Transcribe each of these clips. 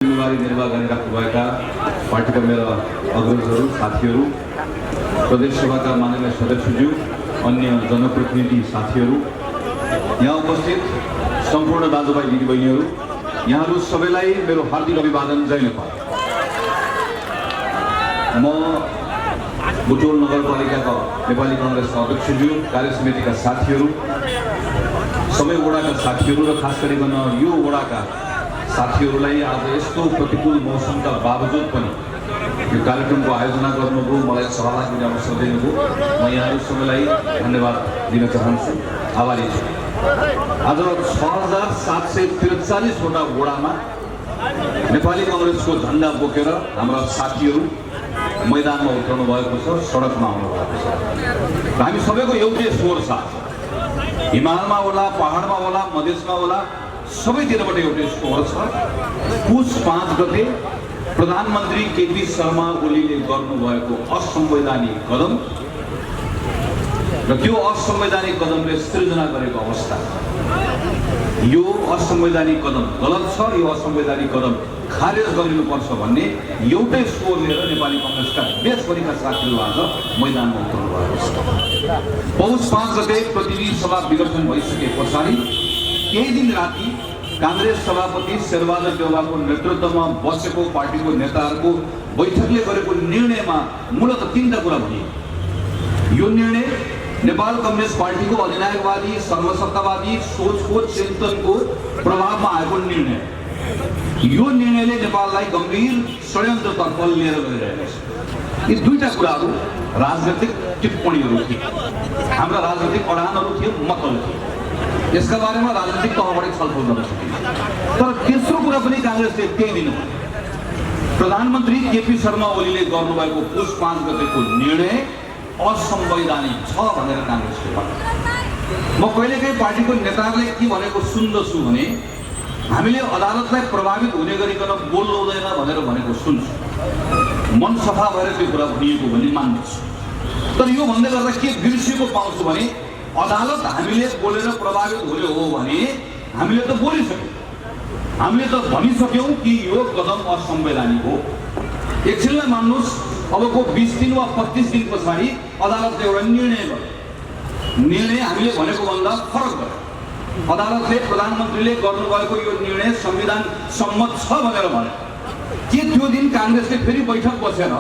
जिम्मेवारी निर्वाह गरिराख्नुभएका पार्टीका मेरा अग्रजहरू साथीहरू प्रदेश सभाका माननीय सदस्यज्यू अन्य जनप्रतिनिधि साथीहरू यहाँ उपस्थित सम्पूर्ण दाजुभाइ दिदीबहिनीहरू यहाँहरू सबैलाई मेरो हार्दिक अभिवादन। जय नेपाल। म बुटोल नगरपालिकाका नेपाली कांग्रेसका अध्यक्षज्यू कार्य समितिका साथीहरू सबै वडाका साथीहरू र खास गरिकन यो वडाका साथीहरूलाई आज यस्तो प्रतिकूल मौसमका बावजुद पनि यो कार्यक्रमको आयोजना गर्नुभयो, मलाई सहभागी हुन अवसर दिनुभयो। म यहाँहरू सबैलाई धन्यवाद दिन चाहन्छु, आभारी छु। आज 6743 वटा वडामा नेपाली कांग्रेसको झण्डा बोकेर हाम्रा साथीहरू मैदानमा उत्रनु भएको छ, सडकमा आउनु भएको छ। हामी सबैको एउटै स्वर छ। हिमालमा होला, पहाडमा होला, मधेसमा होला, सबैतिरबाट एउटै स्वर छ। पुस 5 गते प्रधानमन्त्री केपी शर्मा ओलीले गर्नुभएको असंवैधानिक कदम र त्यो असंवैधानिक कदमले सृजना गरेको अवस्था, यो असंवैधानिक कदम गलत छ, यो असंवैधानिक कदम खारेज गरिनुपर्छ भन्ने एउटै स्वर लिएर नेपाली कांग्रेसका देशभरिका साथीहरू आज मैदानमा उत्रनु भएको छ। पौष 5 गते प्रतिनिधि सभा विघटन भइसके पछाडि केही दिन राति कांग्रेस सभापति शेरबहादुर देउवाको नेतृत्वमा बसेको पार्टीको नेताहरूको बैठकले गरेको निर्णयमा मूलतः 3टा कुरा भनियो। यो निर्णय नेपाल कम्युनिस्ट पार्टीको अधिनायकवादी सर्वसत्तावादी सोचको चिन्तनको प्रभावमा आएको निर्णय। यो निर्णयले नेपाललाई गम्भीर षड्यन्त्रतर्फ लिएर गइरहेको छ। यी 2टा कुराहरू राजनीतिक टिप्पणीहरू थिए, हाम्रा राजनीतिक अडानहरू थिए, मतहरू थिए। यसका बारेमा राजनीतिक तहबाटै छलफल गर्न सकिन्छ। तर तेस्रो कुरा पनि कांग्रेसले त्यही दिनुभयो। प्रधानमन्त्री केपी शर्मा ओलीले गर्नुभएको पुस 5 गतेको निर्णय असंवैधानिक छ भनेर कांग्रेसले भन्यो। म कहिलेकाहीँ पार्टीको नेताहरूले के भनेको सुन्दछु भने हामीले अदालतलाई प्रभावित हुने गरिकन बोल्नु हुँदैन भनेर भनेको सुन्छु, मन सफा भएर त्यो कुरा भनिएको भन्ने मान्दछु। तर यो भन्दै गर्दा के बिर्सिएको पाउँछु भने अदालत हामीले बोलेर प्रभावित हुने हो भने हामीले त बोलिसक्यौँ, हामीले त भनिसक्यौँ कि यो कदम असंवैधानिक हो। एकछिनलाई मान्नुहोस्, अबको 20 दिन वा 25 दिन पछाडि अदालतले एउटा निर्णय गर्यो। निर्णय हामीले भनेको भन्दा फरक गर्यो। अदालतले प्रधानमन्त्रीले गर्नुभएको यो निर्णय संविधान सम्मत छ भनेर भन्यो। के त्यो दिन कांग्रेसले फेरि बैठक बसेर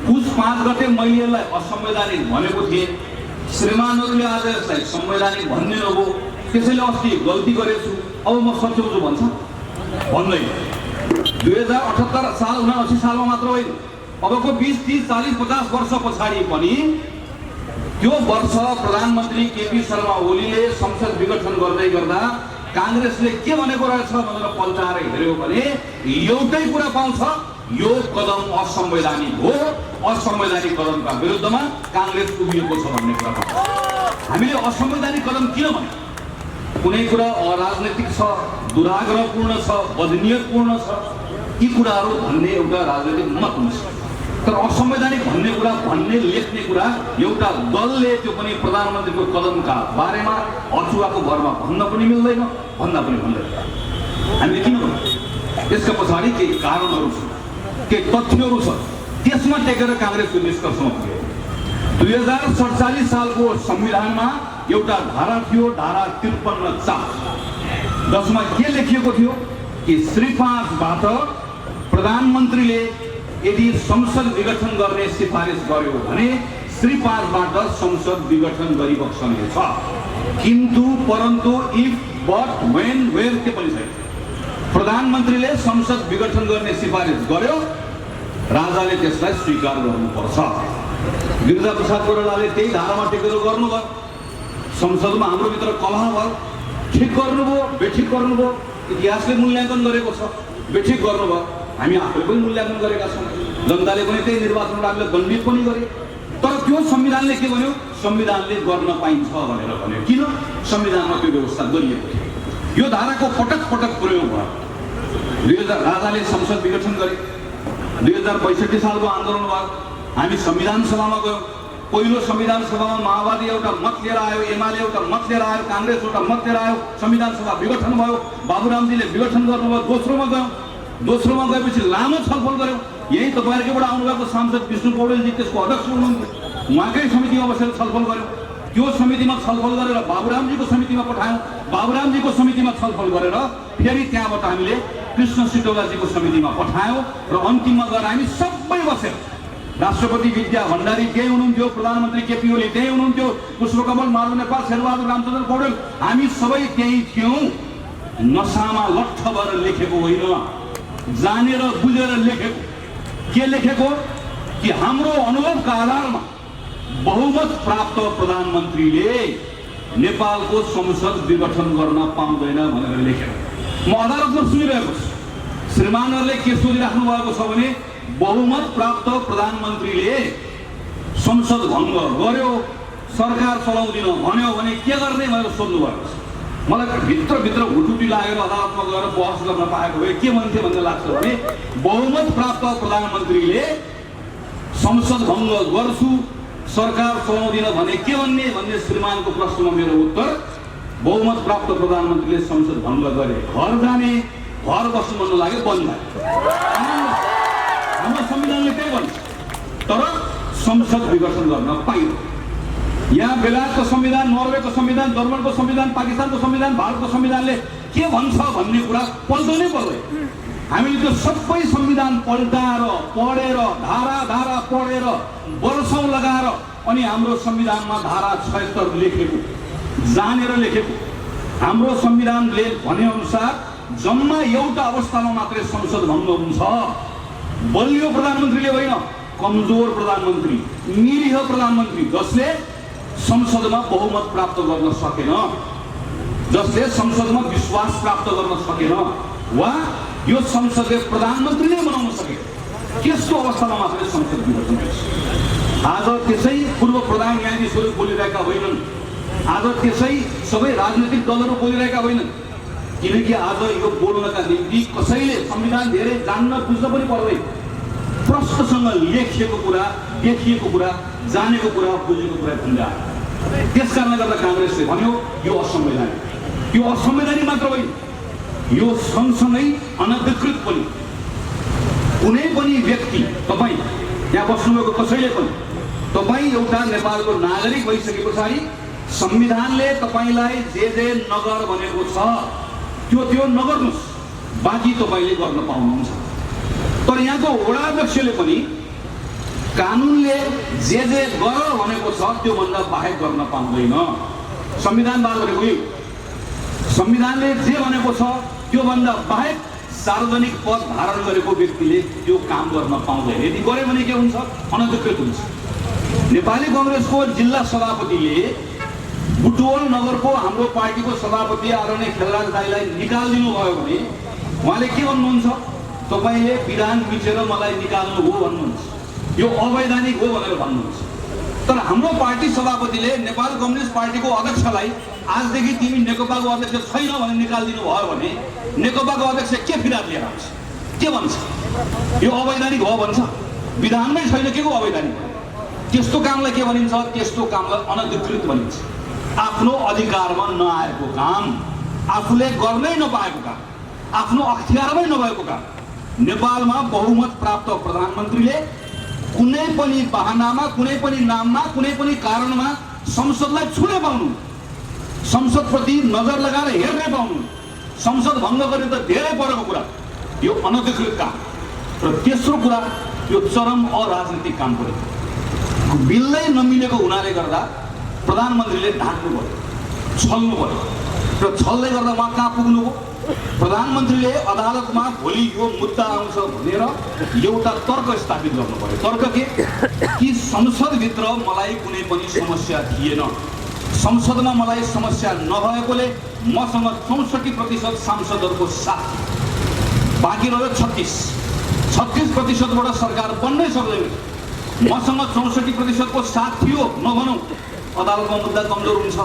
पुस 5 गते मैले यसलाई असंवैधानिक भनेको थिएँ, श्रीमानहरूले आज यसलाई संवैधानिक भन्ने नभयो, त्यसैले अस्ति गल्ती गरेछु, अब म सच्याउँछु भन्छ? भन्दैन। 2078 साल 79 सालमा मात्र होइन, अबको 20, 30, 40, 50 वर्ष पछाडि पनि त्यो वर्ष प्रधानमन्त्री केपी शर्मा ओलीले संसद विघटन गर्दै गर्दा कांग्रेसले के भनेको रहेछ भनेर पल्टाएर हेर्यो भने एउटै कुरा पाउँछ, यो कदम असंवैधानिक हो, असंवैधानिक कदमका विरुद्धमा कांग्रेस उभिएको छ भन्ने कुरा पाउँछ। हामीले असंवैधानिक कदम किन भन्यो? कुनै कुरा अराजनैतिक छ, दुराग्रहपूर्ण छ, बदनियतपूर्ण छ, यी कुराहरू भन्ने एउटा राजनैतिक मत हुन्छ। तर असंवैधानिक भन्ने कुरा, भन्ने लेख्ने कुरा एउटा दलले त्यो पनि प्रधानमन्त्रीको कदमका बारेमा अचुवाको भरमा भन्न पनि मिल्दैन, भन्न पनि भन्दैन। हामीले किन भन्यो? यसका पछाडि केही कारणहरू छन्, केही तथ्यहरू छन्, त्यसमा टेकेर कांग्रेसको निष्कर्षमा पुग्यो। 2047 सालको संविधानमा एउटा धारा थियो, धारा 53(4), जसमा के लेखिएको थियो कि श्री 5बाट प्रधानमन्त्रीले यदि संसद विघटन गर्ने सिफारिस गर्यो भने श्री 5बाट संसद विघटन गरिबक्सनेछ। किन्तु परन्तु इफ, बट, व्हेन, वेयर के पनि छैन। प्रधानमन्त्रीले संसद विघटन गर्ने सिफारिस गर्यो, राजाले त्यसलाई स्वीकार गर्नुपर्छ। गिरिजा प्रसाद कोइरालाले त्यही धारामा टेकेर गर्नुभयो। संसदमा हाम्रो भित्र कलह भयो, ठिक गर्नुभयो, बेठिक गर्नुभयो, इतिहासले मूल्याङ्कन गरेको छ, बेठिक गर्नुभयो, हामी आफूले पनि मूल्याङ्कन गरेका छौँ, जनताले पनि त्यही निर्वाचनबाट हामीले दण्डित पनि गरे। तर त्यो संविधानले के भन्यो? संविधानले गर्न पाइन्छ भनेर भन्यो। किन? संविधानमा त्यो व्यवस्था गरिएको थियो। यो धाराको पटक पटक प्रयोग भयो। 2000 राजाले संसद विघटन गरे। 2062 सालको आन्दोलन भयो, हामी संविधान सभामा गयौँ। पहिलो संविधान सभामा माओवादी एउटा मत लिएर आयो, एमाले एउटा मत लिएर आयो, कांग्रेस एउटा मत लिएर आयो, संविधान सभा विघटन भयो, बाबुरामजीले विघटन गर्नुभयो। दोस्रोमा गयौँ, दोस्रोमा गएपछि लामो छलफल गर्यौँ। यही तपाईँहरूकोबाट आउनुभएको सांसद विष्णु पौडेलजी त्यसको अध्यक्ष हुनुहुन्थ्यो, उहाँकै समितिमा बसेर छलफल गर्यौँ। त्यो समितिमा छलफल गरेर बाबुरामजीको समितिमा पठायौँ। बाबुरामजीको समितिमा छलफल गरेर फेरि त्यहाँबाट हामीले कृष्ण सिटौलाजीको समितिमा पठायौँ र अन्तिममा गएर हामी सबै बसेर राष्ट्रपति विद्या भण्डारी त्यही हुनुहुन्थ्यो, प्रधानमन्त्री केपी ओली त्यही हुनुहुन्थ्यो, पुष्पकमल माधव नेपाल, शेरबहादुर रामचन्द्र पौडेल, हामी सबै त्यही थियौँ। नसामा लट्ठ भएर लेखेको होइन, जानेर बुझेर लेखेको। के लेखेको कि हाम्रो अनुभवका आधारमा बहुमत प्राप्त प्रधानमन्त्रीले नेपालको संसद विघटन गर्न पाउँदैन भनेर लेखेको। म अदालतमा सुनिरहेको छु, श्रीमानहरूले के सोधिराख्नु भएको छ भने बहुमत प्राप्त प्रधानमन्त्रीले संसद भङ्ग गर्यो, सरकार चलाउँदिन भन्यो भने के गर्ने भनेर सोध्नु भएको छ। मलाई भित्रभित्र हुटुटी लागेर अदालतमा गएर बहस गर्न पाएको भए के भन्थे भन्ने लाग्छ भने बहुमत प्राप्त प्रधानमन्त्रीले संसद भङ्ग गर्छु, सरकार चलाउँदिन भने के भन्ने श्रीमानको प्रश्नमा मेरो उत्तर, बहुमत प्राप्त प्रधानमन्त्रीले संसद भङ्ग गरे घर जाने, घर बस्नु मन लाग्यो बन्द भयो। हाम्रो संविधानले त्यही भन्छ, तर संसद विघटन गर्न पाइँदैन। यहाँ बेलायतको संविधान, नर्वेको संविधान, जर्मनको संविधान, पाकिस्तानको संविधान, भारतको संविधानले के भन्छ भन्ने कुरा पल्टाउनै पर्दैन। हामीले त्यो सबै संविधान पल्टाएर पढेर धारा धारा पढेर वर्षौं लगाएर अनि हाम्रो संविधानमा धारा 76 लेखेको, जानेर लेखेको। हाम्रो संविधानले भने अनुसार जम्मा एउटा अवस्थामा मात्रै संसद भङ्ग हुन्छ, बलियो प्रधानमन्त्रीले होइन, कमजोर प्रधानमन्त्री, निरीह प्रधानमन्त्री जसले संसदमा बहुमत प्राप्त गर्न सकेन, जसले संसदमा विश्वास प्राप्त गर्न सकेन वा यो संसदले प्रधानमन्त्रीले बनाउन सके, त्यस्तो अवस्थामा मात्रै संसद विघटन हुन्छ। आज त्यसै पूर्व प्रधान न्यायाधीशहरू बोलिरहेका होइनन्, आज त्यसै सबै राजनैतिक दलहरू बोलिरहेका होइनन्, किनकि आज यो बोल्नका निम्ति कसैले संविधान धेरै जान्न बुझ्न पनि पर्दैन। प्रश्नसँग लेखिएको कुरा, देखिएको कुरा, जानेको कुरा, बुझेको कुरा भन्दा त्यस कारणले गर्दा काङ्ग्रेसले भन्यो यो असंवैधानिक। यो असंवैधानिक मात्र होइन, यो सँगसँगै अनधिकृत पनि। कुनै पनि व्यक्ति, तपाईँ यहाँ बस्नुभएको कसैले पनि, तपाईँ एउटा नेपालको नागरिक भइसके पछाडि संविधानले तपाईँलाई जे नगर भनेको छ त्यो नगर्नुहोस्, बाँकी तपाईँले गर्न पाउनुहुन्छ। तर यहाँको वडाध्यक्षले पनि कानुनले जे गर भनेको छ त्योभन्दा बाहेक गर्न पाउँदैन। संविधानवाद भनेको यो, संविधानले जे भनेको छ त्योभन्दा बाहेक सार्वजनिक पद धारण गरेको व्यक्तिले त्यो काम गर्न पाउँदैन। यदि गरे भने के हुन्छ? अनधिकृत हुन्छ। नेपाली कांग्रेसको जिल्ला सभापतिले बुटवल नगरको हाम्रो पार्टीको सभापति आदरणीय खेलराज दाइलाई निकालिदिनु भयो भने उहाँले के भन्नुहुन्छ? तपाईले विधान मिचेर मलाई निकाल्नु हो भन्नुहुन्छ, यो अवैधानिक हो भनेर भन्नुहुन्छ। तर हाम्रो पार्टी सभापतिले नेपाल कम्युनिस्ट पार्टीको अध्यक्षलाई आजदेखि तिमी नेकपाको अध्यक्ष छैन भनेर निकालिदिनु भयो भने नेकपाको अध्यक्ष के फिर्याद लिएर आउँछ? के भन्छ? यो अवैधानिक हो भन्छ। विधानमै छैन, के को अवैधानिक? त्यस्तो कामलाई के भनिन्छ? त्यस्तो कामलाई अनधिकृत भनिन्छ। आफ्नो अधिकारमा नआएको काम, आफूले गर्नै नपाएको काम, आफ्नो अख्तियारमै नभएको काम। नेपालमा बहुमत प्राप्त प्रधानमन्त्रीले कुनै पनि बहानामा, कुनै पनि नाममा, कुनै पनि कारणमा संसदलाई छुनै पाउनु, संसदप्रति नजर लगाएर हेर्नै पाउनु, संसद भङ्ग गर्ने त धेरै परको कुरा, यो अनधिकृत काम। र तेस्रो कुरा, यो चरम अराजनीतिक काम पर्यो। बिललै नमिलेको हुनाले गर्दा प्रधानमन्त्रीले ढाक्नु पर्यो, छल्नु पर्यो। र छल्दै गर्दा उहाँ कहाँ पुग्नु हो? प्रधानमन्त्रीले अदालतमा भोलि यो मुद्दा आउँछ भनेर एउटा तर्क स्थापित गर्नु पर्यो। तर्क के? कि संसदभित्र मलाई कुनै पनि समस्या थिएन, संसदमा मलाई समस्या नभएकोले मसँग 64% सांसदहरूको साथ, बाँकी रह्यो 36%बाट सरकार बन्नै सक्दैन। मसँग 64%को साथ थियो नभनौँ, अदालतमा मुद्दा कमजोर हुन्छ।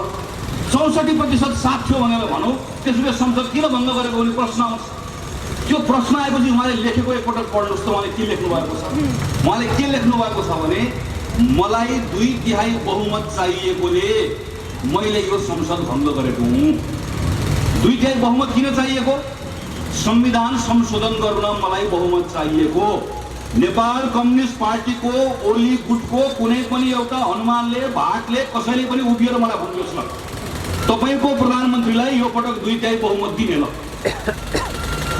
64% साथ थियो भनेर भनौँ, त्यसले संसद किन भङ्ग गरेको भन्ने प्रश्न आउँछ। त्यो प्रश्न आएपछि उहाँले लेखेको एकपटक पढ्नुहोस् त, उहाँले के लेख्नु भएको छ? उहाँले के लेख्नु भएको छ भने मलाई 2/3 बहुमत चाहिएकोले मैले यो संसद भङ्ग गरेको हुँ। 2/3 बहुमत किन चाहिएको? संविधान संशोधन गर्न मलाई बहुमत चाहिएको। नेपाल कम्युनिस्ट पार्टीको ओली गुटको कुनै पनि एउटा हनुमानले भागले कसैले पनि उभिएर मलाई भन्नुहोस् न, तपाईको प्रधानमन्त्रीलाई यो पटक 2/3 बहुमत दिने, ल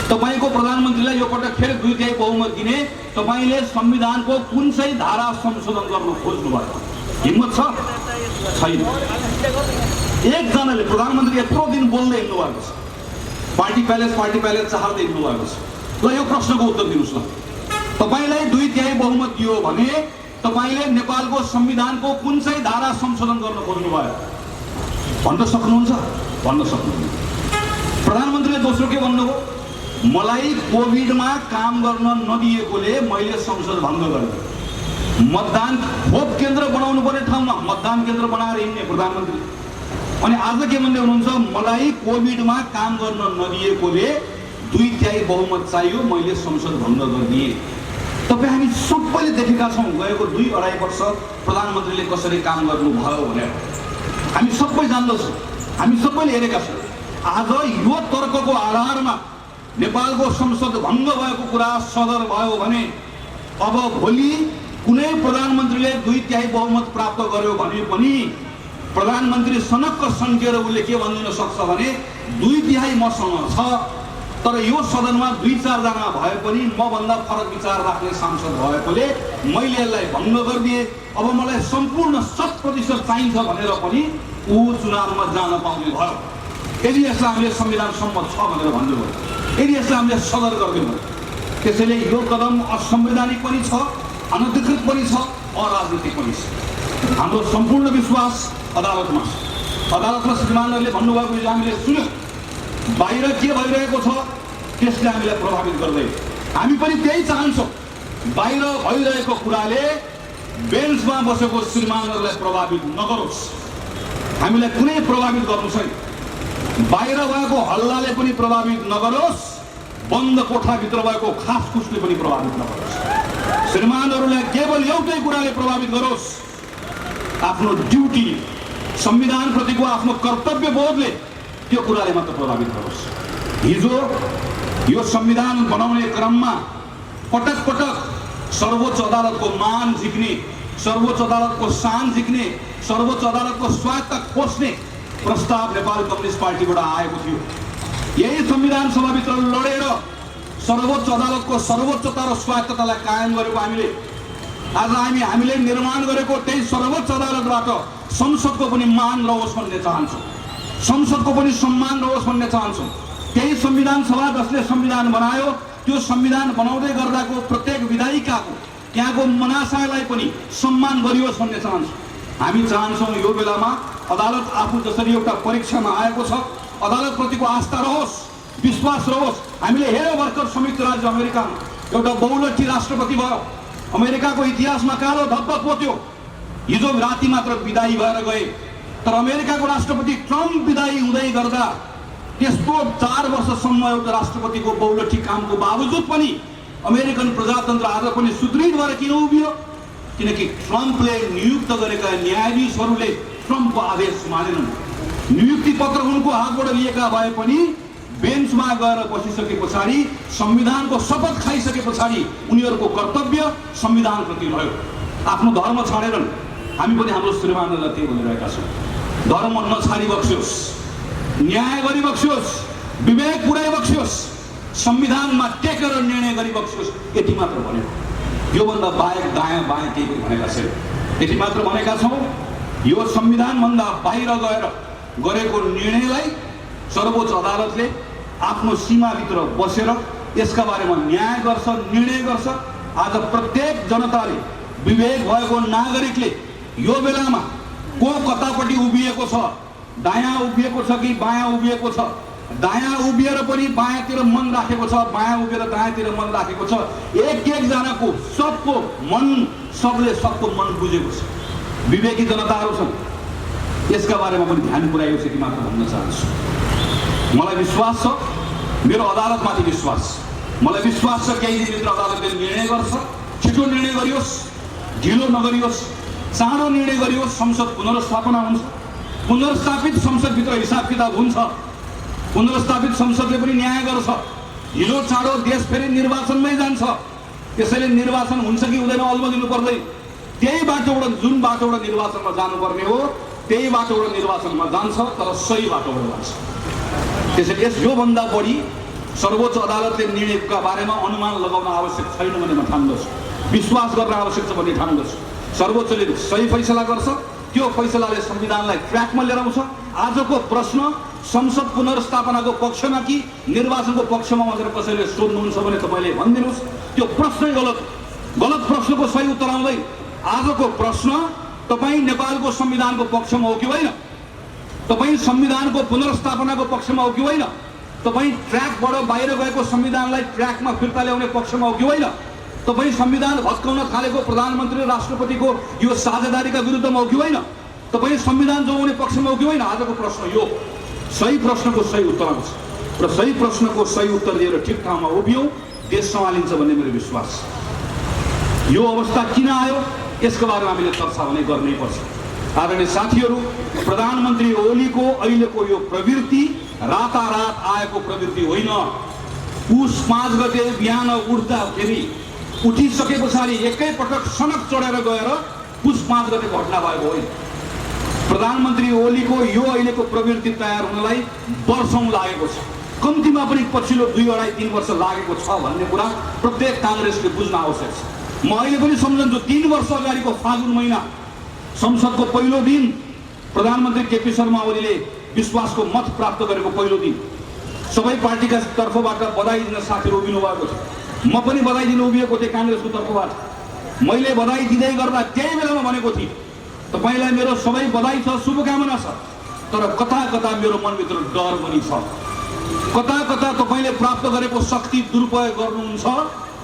तपाईको प्रधानमन्त्रीलाई यो पटक फेरि 2/3 बहुमत दिने, तपाईले संविधानको कुन चाहिँ धारा संशोधन गर्न खोज्नु भएको हिम्मत छ? छैन। एकजनाले प्रधानमन्त्री यत्रो दिन बोल्दै हिँड्नु भएको छ, पार्टी प्यालेस चाहँदै हिँड्नु भएको छ। ल यो प्रश्नको उत्तर दिनुहोस् न, तपाईलाई 2/3 बहुमत दियो भने तपाईले नेपालको संविधानको कुन चाहिँ धारा संशोधन गर्न खोज्नु भयो भन्न सक्नुहुन्छ? भन्न सक्नुहुन्न। प्रधानमन्त्रीले दोस्रो के भन्नुभयो? मलाई कोभिडमा काम गर्न नदिएकोले मैले संसद भङ्ग गरेँ। मतदान खोप केन्द्र बनाउनु पर्ने ठाउँमा मतदान केन्द्र बनाएर हिँड्ने प्रधानमन्त्री, अनि आज के भन्दै हुनुहुन्छ? मलाई कोभिडमा काम गर्न नदिएकोले 2/3 बहुमत चाहियो, मैले संसद भङ्ग गरिदिएँ। तपाईँ हामी सबैले देखेका छौँ गएको 2-2.5 वर्ष प्रधानमन्त्रीले कसरी काम गर्नुभयो भनेर हामी सबै जान्दछौँ, हामी सबैले हेरेका छौँ। आज यो तर्कको आधारमा नेपालको संसद भङ्ग भएको कुरा सदर भयो भने अब भोलि कुनै प्रधानमन्त्रीले 2/3 बहुमत प्राप्त गर्यो भने पनि प्रधानमन्त्री सनक्क सन्केर उसले के भनिदिन सक्छ भने 2/3 मसँग छ, तर यो सदनमा 2-4 जना भए पनि मभन्दा फरक विचार राख्ने सांसद भएकोले मैले यसलाई भङ्ग गरिदिएँ। अब मलाई सम्पूर्ण 100% चाहिन्छ भनेर पनि ऊ चुनावमा जान पाउने भयो। यदि यसलाई हामीले संविधान सम्मत छ भनेर भन्नुभयो, यदि यसलाई हामीले सदर गरिदियौँ भने त्यसैले यो कदम असंवैधानिक पनि छ, अनधिकृत पनि छ, अराजनीतिक पनि छ। हाम्रो सम्पूर्ण विश्वास अदालतमा छ। अदालतमा श्रीमानहरूले भन्नुभएको हामीले सुन्यौँ, बाहिर के भइरहेको छ त्यसले हामीलाई प्रभावित गर्दैन। हामी पनि त्यही चाहन्छौँ, बाहिर भइरहेको कुराले बेन्चमा बसेको श्रीमानहरूलाई प्रभावित नगरोस्। हामीलाई कुनै प्रभावित गर्नु छैन। बाहिर भएको हल्लाले पनि प्रभावित नगरोस्, बन्द कोठाभित्र भएको खासखुसले पनि प्रभावित नगरोस्। श्रीमानहरूलाई केवल एउटै कुराले प्रभावित गरोस्, आफ्नो ड्युटी, संविधानप्रतिको आफ्नो कर्तव्य बोधले त्यो कुराले मात्र प्रभावित गरोस्। हिजो यो संविधान बनाउने क्रममा पटक पटक सर्वोच्च अदालतको मान झिक्ने, सर्वोच्च अदालतको शान झिक्ने, सर्वोच्च अदालतको स्वायत्तता खोज्ने प्रस्ताव नेपाल कम्युनिस्ट पार्टीबाट आएको थियो। यही संविधान सभाभित्र लडेर सर्वोच्च अदालतको सर्वोच्चता र स्वायत्ततालाई कायम गरेको हामीले निर्माण गरेको त्यही सर्वोच्च अदालतबाट संसदको पनि मान रहोस् भन्ने चाहन्छौँ, संसदको पनि सम्मान रहोस् भन्ने चाहन्छौँ। त्यही संविधान सभा जसले संविधान बनायो त्यो संविधान बनाउँदै गर्दाको प्रत्येक विधायिकाको त्यहाँको मनासालाई पनि सम्मान गरियोस् भन्ने चाहन्छौँ। हामी चाहन्छौँ यो बेलामा अदालत आफू जसरी एउटा परीक्षामा आएको छ, अदालतप्रतिको आस्था रहोस्, विश्वास रहोस्। हामीले हेऱ्यौँ भर्खर संयुक्त राज्य अमेरिकामा एउटा बहुलट्ठी राष्ट्रपति भयो, अमेरिकाको इतिहासमा कालो धब्बा पोत्यो। हिजो राति मात्र विदाई भएर गए, तर अमेरिकाको राष्ट्रपति ट्रम्प विदाई हुँदै गर्दा त्यस्तो 4 वर्षसम्म एउटा राष्ट्रपतिको बहुलट्ठी कामको बावजुद पनि अमेरिकन प्रजातन्त्र आज पनि सुदृढ भएर किन उभियो? किनकि ट्रम्पले नियुक्त गरेका न्यायाधीशहरूले ट्रम्पको आदेश मानेनन्। नियुक्ति पत्र उनको हातबाट लिएका भए पनि बेन्चमा गएर बसिसके पछाडि, संविधानको शपथ खाइसके पछाडि उनीहरूको कर्तव्य संविधानप्रति रह्यो। आफ्नो धर्म छाडेनन्। हामी पनि हाम्रो श्रीमानहरूलाई त्यही भनिरहेका छौँ, धर्म नछाडी बक्सियोस्, न्याय गरी बक्सियोस्, विवेक पुऱ्याइ बक्सियोस्, संविधानमा टेकेर निर्णय गरी बक्सियोस्, यति मात्र भनेको। योभन्दा बाहेक दायाँ बायाँ केही पनि भनेका छैन। यति मात्र भनेका छौँ, यो संविधानभन्दा बाहिर गएर गरेको निर्णयलाई सर्वोच्च अदालतले आफ्नो सीमाभित्र बसेर यसका बारेमा न्याय गर्छ, निर्णय गर्छ। आज प्रत्येक जनताले, विवेक भएको नागरिकले यो बेलामा को कतापट्टि उभिएको छ, दायाँ उभिएको छ कि बायाँ उभिएको छ, दायाँ उभिएर पनि बायाँतिर मन राखेको छ, बायाँ उभिएर दायाँतिर मन राखेको छ, एक-एकजनाको सबको मन, सबले सबको मन बुझेको छ। विवेकी जनताहरू छन्, यसका बारेमा पनि ध्यान पुर्याइयोस् यति मात्र भन्न चाहन्छु। मलाई विश्वास छ, मेरो अदालतमाथि विश्वास छ। मलाई विश्वास छ केही दिनभित्र अदालतले निर्णय गर्छ। छिटो निर्णय गरियोस्, ढिलो नगरियोस्, चाँडो निर्णय गरियोस्। संसद पुनर्स्थापना हुन्छ, पुनर्स्थापित संसदभित्र हिसाब किताब हुन्छ, पुनर्स्थापित संसदले पनि न्याय गर्छ। ढिलो चाँडो देश फेरि निर्वाचनमै जान्छ। त्यसैले निर्वाचन हुन्छ कि हुँदैन अल्मलिनु पर्दैन। त्यही बाटोबाट जुन बाटोबाट निर्वाचनमा जानुपर्ने हो त्यही बाटोबाट निर्वाचनमा जान्छ, तर सही बाटोबाट जान्छ। त्यसैले योभन्दा बढी सर्वोच्च अदालतले निर्णयका बारेमा अनुमान लगाउन आवश्यक छैन भन्ने म ठान्दछु, विश्वास गर्न आवश्यक छ भन्ने ठान्दछु। सर्वोच्चले सही फैसला गर्छ, त्यो फैसलाले संविधानलाई ट्र्याकमा लिएर आउँछ। आजको प्रश्न संसद पुनर्स्थापनाको पक्षमा कि निर्वाचनको पक्षमा भनेर कसैले सोध्नुहुन्छ भने तपाईँले भनिदिनुहोस्, त्यो प्रश्नै गलत प्रश्नको सही उत्तर आउँदैन। आजको प्रश्न तपाईँ नेपालको संविधानको पक्षमा हो कि होइन, तपाईँ संविधानको पुनर्स्थापनाको पक्षमा हो कि होइन, तपाईँ ट्र्याकबाट बाहिर गएको संविधानलाई ट्र्याकमा फिर्ता ल्याउने पक्षमा हो कि होइन, तपाईँ संविधान भत्काउन थालेको प्रधानमन्त्री र राष्ट्रपतिको यो साझेदारीका विरुद्धमा हो कि होइन, तपाईँ संविधान जोगाउने पक्षमा हो कि होइन। आजको प्रश्न यो सही प्रश्नको सही उत्तर आउँछ र सही प्रश्नको सही उत्तर दिएर ठिक ठाउँमा उभियौँ, देश सम्हालिन्छ भन्ने मेरो विश्वास। यो अवस्था किन आयो यसको बारेमा हामीले चर्चा भने गर्नै पर्छ। आदरणीय साथीहरू, प्रधानमन्त्री ओलीको अहिलेको यो प्रवृत्ति रातारात आएको प्रवृत्ति होइन। पुस 5 गते बिहान उठ्दाखेरि उठिसके पछाडि एकैपटक सनक चढेर गएर पुस 5 गते घटना भएको होइन। प्रधानमन्त्री ओलीको यो अहिलेको प्रवृत्ति तयार हुनलाई वर्षौं लागेको छ, कम्तीमा पनि पछिल्लो 2-2.5-3 वर्ष लागेको छ भन्ने कुरा प्रत्येक काङ्ग्रेसले बुझ्न आवश्यक छ। म अहिले पनि सम्झन्छु 3 वर्ष अगाडिको फागुन महिना संसदको पहिलो दिन प्रधानमन्त्री केपी शर्मा ओलीले विश्वासको मत प्राप्त गरेको पहिलो दिन सबै पार्टीका तर्फबाट बधाई दिन साथीहरू उभिनु भएको थियो। म पनि बधाई दिन उभिएको थिएँ काङ्ग्रेसको तर्फबाट। मैले बधाई दिँदै गर्दा त्यही बेलामा भनेको थिएँ, तपाईँलाई मेरो सबै बधाई छ, शुभकामना छ, तर कता कता मेरो मनभित्र डर पनि छ। कता कता तपाईँले प्राप्त गरेको शक्ति दुरुपयोग गर्नुहुन्छ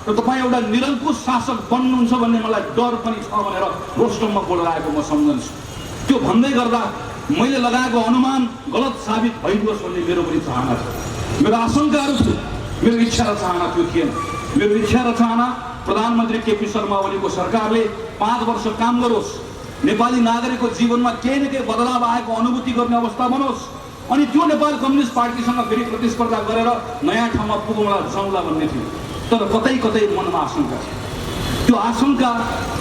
र तपाईँ एउटा निरङ्कुश शासक बन्नुहुन्छ भन्ने मलाई डर पनि छ भनेर रोस्टममा बोलिरहेको म सम्झन्छु। त्यो भन्दै गर्दा मैले लगाएको अनुमान गलत साबित भइदियोस् भन्ने मेरो पनि चाहना छ, मेरो आशंकाहरू थियो, मेरो इच्छा र चाहना त्यो थिएन। मेरो इच्छा र चाहना प्रधानमन्त्री केपी शर्मा ओलीको सरकारले 5 वर्ष काम गरोस्, नेपाली नागरिकको जीवनमा केही न केही बदलाव आएको अनुभूति गर्ने अवस्था बनोस्, अनि त्यो नेपाल कम्युनिस्ट पार्टीसँग फेरि प्रतिस्पर्धा गरेर नयाँ ठाउँमा पुगौँला जाउँला भन्ने थियो। तर कतै कतै मनमा आशंका थियो। त्यो आशंका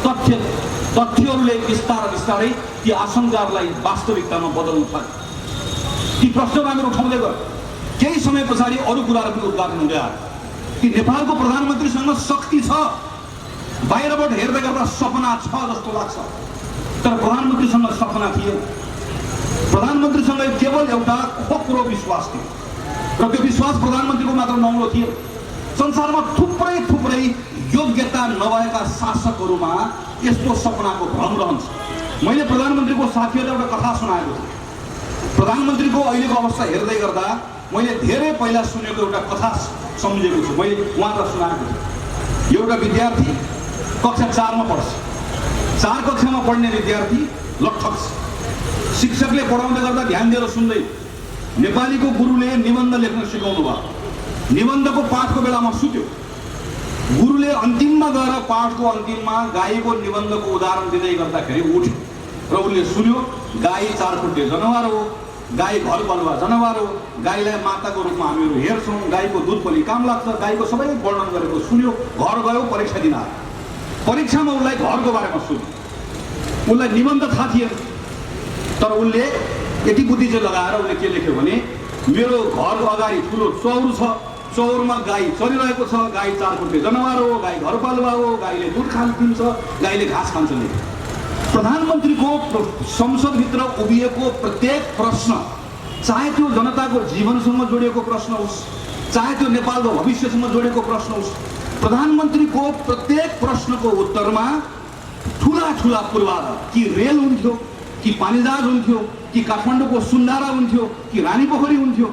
तथ्यहरूले बिस्तारै ती आशंकाहरूलाई वास्तविकतामा बदल्नु थाल्यो। ती प्रश्नहरू हामी उठाउँदै गयो। केही समय पछाडि अरू कुराहरू पनि उद्घाटन हुँदै आयो कि नेपालको प्रधानमन्त्रीसँग शक्ति छ, बाहिरबाट हेर्दै गर्दा सपना छ जस्तो लाग्छ, तर प्रधानमन्त्रीसँग सपना थिएन। प्रधानमन्त्रीसँग केवल एउटा खोक्रो विश्वास थियो र त्यो विश्वास प्रधानमन्त्रीको मात्र नौलो थियो। संसारमा थुप्रै योग्यता नभएका शासकहरूमा यस्तो सपनाको भ्रम रहन्छ। मैले प्रधानमन्त्रीको साथीहरूलाई एउटा कथा सुनाएको थिएँ। प्रधानमन्त्रीको अहिलेको अवस्था हेर्दै गर्दा मैले धेरै पहिला सुनेको एउटा कथा सम्झेको छु, मैले उहाँलाई सुनाएको थिएँ। एउटा विद्यार्थी कक्षा 4 मा पढ्छ। 4 कक्षामा पढ्ने विद्यार्थी लट्ठक छ। शिक्षकले पढाउँदै गर्दा ध्यान दिएर सुन्दै नेपालीको गुरुले निबन्ध लेख्न सिकाउनु भयो। निबन्धको पाठको बेलामा सुत्यो। गुरुले अन्तिममा गएर पाठको अन्तिममा गाईको निबन्धको उदाहरण दिँदै गर्दाखेरि उठ्यो र उसले सुन्यो, गाई 4 खुट्टे जनावर हो, गाई घर बलुवा जनावर हो, गाईलाई माताको रूपमा हामीहरू हेर्छौँ, गाईको दुध पनि काम लाग्छ, गाईको सबै वर्णन गरेको सुन्यो। घर गयो, परीक्षा दिन आयो। परीक्षामा उसलाई घरको बारेमा सुन्यो। उसलाई निबन्ध थाहा थिएन, तर उसले यति बुद्धि चाहिँ लगाएर उसले के लेख्यो भने मेरो घरको अगाडि ठुलो चौर छ, चौरमा गाई चलिरहेको छ, गाई 4 खुट्टे जनावर हो, गाई घरपालुवा हो, गाईले दुध खान्छ, गाईले घाँस खान्छ। प्रधानमन्त्रीको संसदभित्र उभिएको प्रत्येक प्रश्न, चाहे त्यो जनताको जीवनसँग जोडिएको प्रश्न होस्, चाहे त्यो नेपालको भविष्यसँग जोडिएको प्रश्न होस्, प्रधानमन्त्रीको प्रत्येक प्रश्नको उत्तरमा ठुला पूर्वाधार, कि रेल हुन्थ्यो, कि पानीजहाज हुन्थ्यो, कि काठमाडौँको सुन्दारा हुन्थ्यो, कि रानी पोखरी हुन्थ्यो।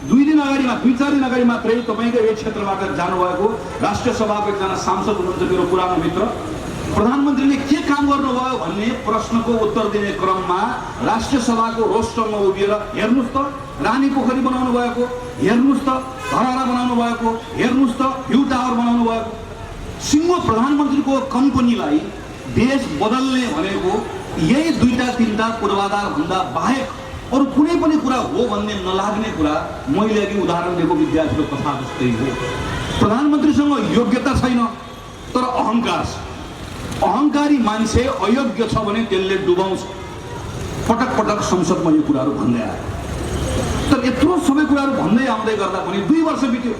2 दिन अगाडिमा 2-4 दिन अगाडि मात्रै तपाईँको एक क्षेत्रबाट जानुभएको राष्ट्रिय सभाको एकजना सांसद हुनुहुन्छ, मेरो पुरानो मित्र। प्रधानमन्त्रीले के काम गर्नुभयो भन्ने प्रश्नको उत्तर दिने क्रममा राष्ट्रिय सभाको रोस्टरमा उभिएर हेर्नुहोस् त रानी पोखरी बनाउनु भएको, हेर्नुहोस् त धरारा बनाउनु भएको, हेर्नुहोस् त भ्यू टावर बनाउनु भएको। सिङ्गो प्रधानमन्त्रीको कम्पनीलाई देश बदल्ने भनेको यही 2-3 पूर्वाधार भन्दा बाहेक अरू कुनै पनि कुरा हो भन्ने नलाग्ने कुरा मैले अघि उदाहरण दिएको विद्यार्थीको कथा जस्तै हो। प्रधानमन्त्रीसँग योग्यता छैन तर अहङ्कार छ। अहङ्कारी मान्छे अयोग्य छ भने त्यसले डुबाउँछ। पटक पटक संसदमा यो कुराहरू भन्दै आयो। तर यत्रो सबै कुराहरू भन्दै आउँदै गर्दा पनि 2 वर्ष बित्यो।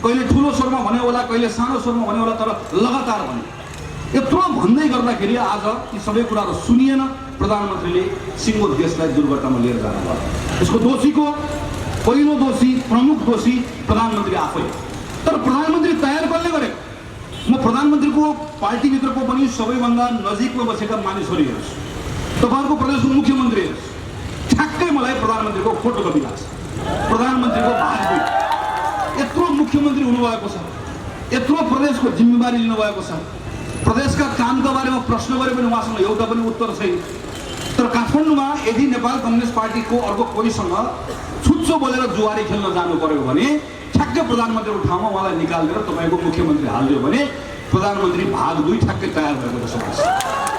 कहिले ठुलो स्वरमा भन्यो होला, कहिले सानो स्वरमा भन्यो होला, तर लगातार भन्यो। यत्रो भन्दै गर्दाखेरि आज यी सबै कुराहरू सुनिएन। प्रधानमन्त्रीले सिङ्गो देशलाई दुर्घटनामा लिएर जानुभयो। यसको दोषीको पहिलो दोषी, प्रमुख दोषी प्रधानमन्त्री आफै। तर प्रधानमन्त्री तयार कसले गरेको? म प्रधानमन्त्रीको पार्टीभित्रको पनि सबैभन्दा नजिकमा बसेका मानिसहरू हेर्छु। तपाईँहरूको प्रदेशको मुख्यमन्त्री हेर्छु, ठ्याक्कै मलाई प्रधानमन्त्रीको फोटोकपी लाग्छ। प्रधानमन्त्रीको भाग यत्रो मुख्यमन्त्री हुनुभएको छ, यत्रो प्रदेशको जिम्मेवारी लिनुभएको छ, प्रदेशका कामका बारेमा प्रश्न गरे पनि उहाँसँग एउटा पनि उत्तर छैन। तर काठमाडौँमा यदि नेपाल कम्युनिस्ट पार्टीको अर्को कोहीसँग छुच्चो बोलेर जुवारी खेल्न जानु पर्यो भने ठ्याक्कै प्रधानमन्त्रीको ठाउँमा उहाँलाई निकालेर तपाईँको मुख्यमन्त्री हालिदियो भने प्रधानमन्त्री भाग 2 ठ्याक्कै तयार भएको जस्तो लाग्छ।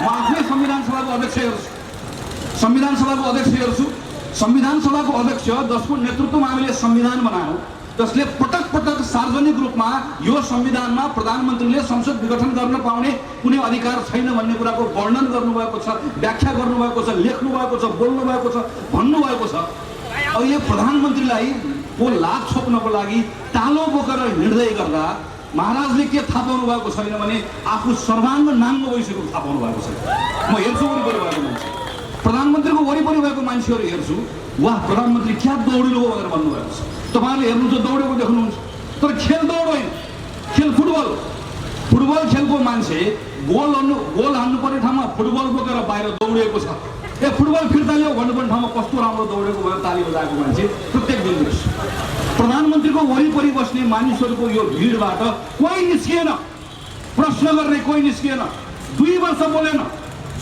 म आफै संविधान सभाको अध्यक्ष हेर्छु, संविधान सभाको अध्यक्ष हेर्छु। संविधान सभाको अध्यक्ष जसको नेतृत्वमा हामीले संविधान बनायौँ, जसले पटक पटक सार्वजनिक रूपमा यो संविधानमा प्रधानमन्त्रीले संसद विघटन गर्न पाउने कुनै अधिकार छैन भन्ने कुराको वर्णन गर्नुभएको छ, व्याख्या गर्नुभएको छ, लेख्नुभएको छ, बोल्नुभएको छ, भन्नुभएको छ। अहिले प्रधानमन्त्रीलाई को लाभ छोप्नको लागि तालो बोकेर हिँड्दै गर्दा महाराजले के थाहा पाउनु भएको छैन भने आफू सर्वाङ्ग नाङ्गो भइसकेको थाहा पाउनु भएको छैन। म हेर्छु वरिपरि भएको मान्छे, प्रधानमन्त्रीको वरिपरि भएको मान्छेहरू हेर्छु, वाह प्रधानमन्त्री क्या दौडिनु हो भनेर भन्नुभएको छ। तपाईँहरूले हेर्नुहुन्छ, दौडेको देख्नुहुन्छ, तर खेल दौड होइन, खेल फुटबल। फुटबल खेलको मान्छे गोल हान्नुपर्ने ठाउँमा फुटबल बोकेर बाहिर दौडिएको छ। ए फुटबल फिर्ता ल्याऊ भन्नुपर्ने ठाउँमा कस्तो राम्रो दौडेको भनेर ताली बजाएको मान्छे प्रत्येक दिन देख्छु। प्रधानमन्त्रीको वरिपरि बस्ने मानिसहरूको यो भिडबाट कोही निस्किएन, प्रश्न गर्ने कोही निस्किएन। 2 वर्ष बोलेन,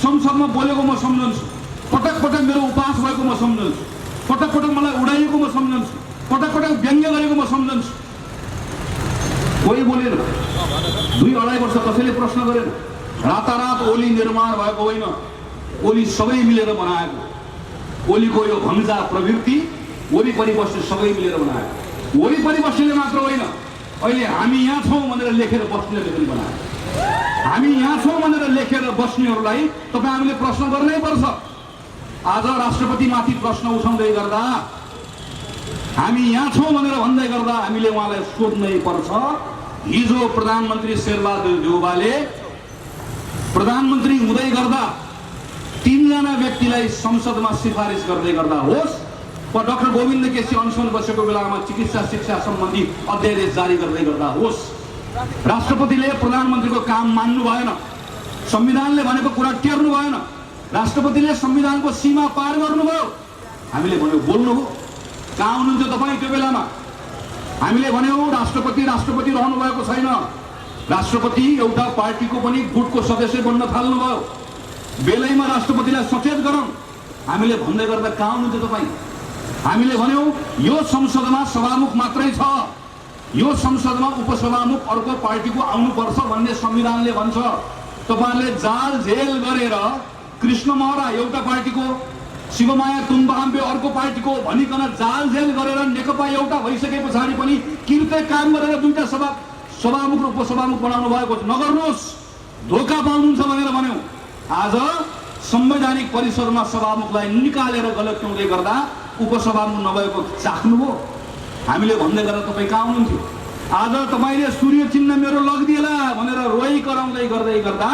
संसदमा बोलेको म सम्झन्छु, पटक पटक मेरो उपहास भएको म सम्झन्छु, पटक पटक मलाई उडाइएको म सम्झन्छु, पटक पटक व्यङ्ग्य गरेको म सम्झन्छु। कोही बोलेन। 2-2.5 वर्ष कसैले प्रश्न गरेन। रातारात ओली निर्माण भएको होइन, ओली सबै मिलेर बनाएको। ओलीको यो भङ्जा प्रवृत्ति वरिपरि बस्ने सबै मिलेर बनाएको। वरिपरि बस्नेले मात्र होइन, अहिले हामी यहाँ छौँ भनेर लेखेर बस्नेले पनि बनाएको। हामी यहाँ छौँ भनेर लेखेर बस्नेहरूलाई तपाईँ हामीले प्रश्न गर्नै पर्छ। आज राष्ट्रपतिमाथि प्रश्न उठाउँदै गर्दा, हामी यहाँ छौँ भनेर भन्दै गर्दा हामीले उहाँलाई सोध्नै पर्छ। हिजो प्रधानमन्त्री शेरबहादुर देउवाले प्रधानमन्त्री हुँदै गर्दा 3 जना व्यक्तिलाई संसदमा सिफारिस गर्दै गर्दा होस् वा डाक्टर गोविन्द केसी अनसन बसेको बेलामा चिकित्सा शिक्षा सम्बन्धी अध्यादेश जारी गर्दै गर्दा होस्, राष्ट्रपतिले प्रधानमन्त्रीको काम मान्नु भएन, संविधानले भनेको कुरा टेर्नु भएन, राष्ट्रपतिले संविधानको सीमा पार गर्नुभयो। हामीले भन्यो बोल्नु हो, कहाँ हुनुहुन्थ्यो तपाईँ त्यो बेलामा? हामीले भन्यौँ राष्ट्रपति रहनु भएको छैन। राष्ट्रपति एउटा पार्टीको पनि गुटको सदस्य बन्न थाल्नुभयो। बेलैमा राष्ट्रपतिलाई सचेत गरौँ। हामीले भन्दै गर्दा कहाँ हुनुहुन्थ्यो तपाईँ? हामीले भन्यौँ यो संसदमा सभामुख मात्रै छ, यो संसदमा उपसभामुख अर्को पार्टीको आउनुपर्छ भन्ने संविधानले भन्छ। तपाईँहरूले जाल झेल गरेर कृष्ण महरा एउटा पार्टीको, शिवमाया तुम्बाहाम्बे अर्को पार्टीको भनिकन जाल झेल गरेर नेकपा एउटा भइसके पछाडि पनि किर्ते काम गरेर 2टा सभामुख र उपसभामुख बनाउनु भएको छ। नगर्नुहोस्, धोका पाउनुहुन्छ भनेर भन्यौँ। आज संवैधानिक परिसरमा सभामुखलाई निकालेर गलत्याउँदै गर्दा उपसभामुख नभएको चाख्नुभयो। हामीले भन्दै गर्दा तपाईँ कहाँ हुनुहुन्थ्यो? आज तपाईँले सूर्य चिन्ह मेरो लगिदिएला भनेर रोइ कराउँदै गर्दै गर्दा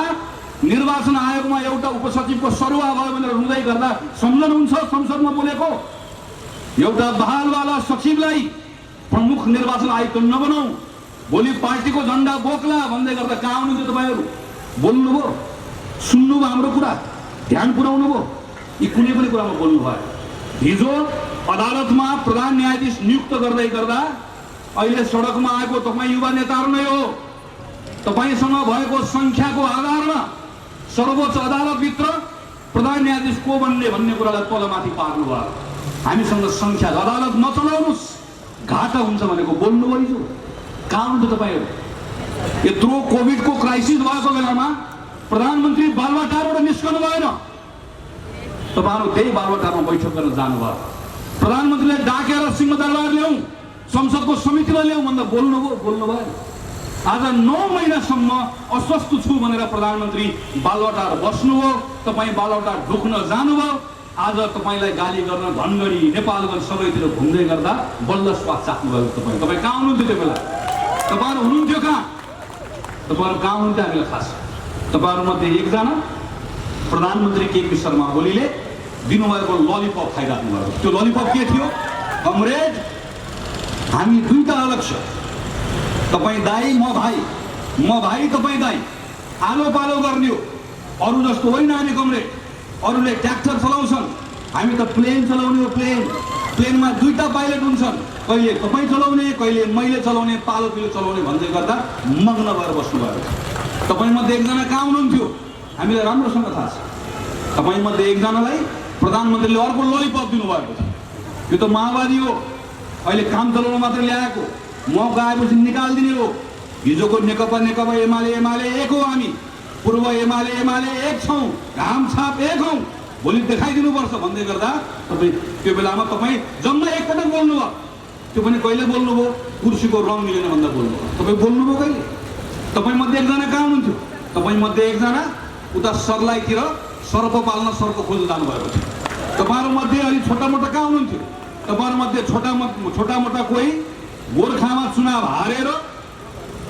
निर्वाचन आयोगमा एउटा उपसचिवको सरुवा भयो भनेर रुँदै गर्दा सम्झनुहुन्छ संसदमा बोलेको? एउटा बहालवाला सचिवलाई प्रमुख निर्वाचन आयुक्त नबनाऊ, भोलि पार्टीको झन्डा बोक्ला भन्दै गर्दा कहाँ हुनुहुन्थ्यो तपाईँहरू? बोल्नुभयो, सुन्नुभयो हाम्रो कुरा, ध्यान पुर्याउनु भयो? यी कुनै पनि कुरामा बोल्नु भयो? हिजो अदालतमा प्रधान न्यायाधीश नियुक्त गर्दै गर्दा अहिले सडकमा आएको तपाईँ युवा नेताहरू नै हो। तपाईँसँग भएको सङ्ख्याको आधारमा सर्वोच्च अदालतभित्र प्रधान न्यायाधीश को बन्ने भन्ने कुरालाई तलमाथि पार्नु भयो। हामीसँग सङ्ख्या, अदालत नचलाउनुहोस्, घाटा हुन्छ भनेको बोल्नु भयो। कहाँ हुनुहुन्छ तपाईँहरू? यत्रो कोभिडको क्राइसिस भएको बेलामा प्रधानमन्त्री बालुवाटारबाट निस्कनु भएन, तपाईँहरू त्यही बालुवाटारमा बैठक गरेर जानुभयो। प्रधानमन्त्रीले डाकेर सिंहदरबार ल्याउँ, संसदको समितिलाई ल्याउँ भन्दा बोल्नुभयो। आज 9 महिनासम्म अस्वस्थ छु भनेर प्रधानमन्त्री बालुवाटार बस्नुभयो। तपाईँ बालुवाटार ढुक्न जानुभयो। आज तपाईँलाई गाली गर्न धनगढी नेपालगञ्ज सबैतिर घुम्दै गर्दा बल्ल स्वाद चाख्नुभयो। तपाईँ कहाँ हुनुहुन्थ्यो त्यो बेला? तपाईँहरू हुनुहुन्थ्यो कहाँ? तपाईँहरू कहाँ हुनुहुन्थ्यो हामीलाई थाहा छ। तपाईँहरूमध्ये एकजना प्रधानमन्त्री केपी शर्मा ओलीले दिनुभएको ललिपप खाइराख्नु भयो। त्यो ललिपप के थियो? कमरेड, हामी दुईटा अलग छ। तपाईँ दाई, म भाइ तपाईँ दाई। आलो पालो गर्ने हो। अरू जस्तो होइन हामी कमरेड। अरूले ट्र्याक्टर चलाउँछन्, हामी त प्लेन चलाउने हो। प्लेनमा दुईटा पाइलट हुन्छन्, कहिले तपाईँ चलाउने, कहिले मैले चलाउने, पालो पिलो चलाउने भन्दै गर्दा मग्न भएर बस्नुभयो। तपाईँमध्ये एकजना कहाँ हुनुहुन्थ्यो? हामीलाई राम्रोसँग थाहा छ। तपाईँमध्ये एकजनालाई प्रधानमन्त्रीले अर्को ललिपप दिनुभएको थियो। यो त माओवादी हो। अहिले काम चलाउन मात्र ल्याएको, मौका आएपछि निकालिदिने हो। हिजोको नेकपा एमाले एक हो। हामी पूर्व एमाले एक छौँ, घाम छाप एक हौँ। भोलि देखाइदिनुपर्छ भन्दै गर्दा तपाईँ त्यो बेलामा तपाईँ जम्मा एकपटक बोल्नुभयो। त्यो पनि कहिले बोल्नुभयो? कुर्सीको रङ मिलेन भन्दा बोल्नुभयो। तपाईँ बोल्नुभयो कहिले? तपाईँमध्ये एकजना कहाँ हुनुहुन्थ्यो? तपाईँमध्ये एकजना उता सर्लाहीतिर सर्प पाल्न सर्प खोज्न जानुभएको थियो। तपाईँहरूमध्ये अलिक छोटा मोटा कहाँ हुनुहुन्थ्यो? तपाईँहरूमध्ये छोटा मोटा कोही गोर्खामा चुनाव हारेर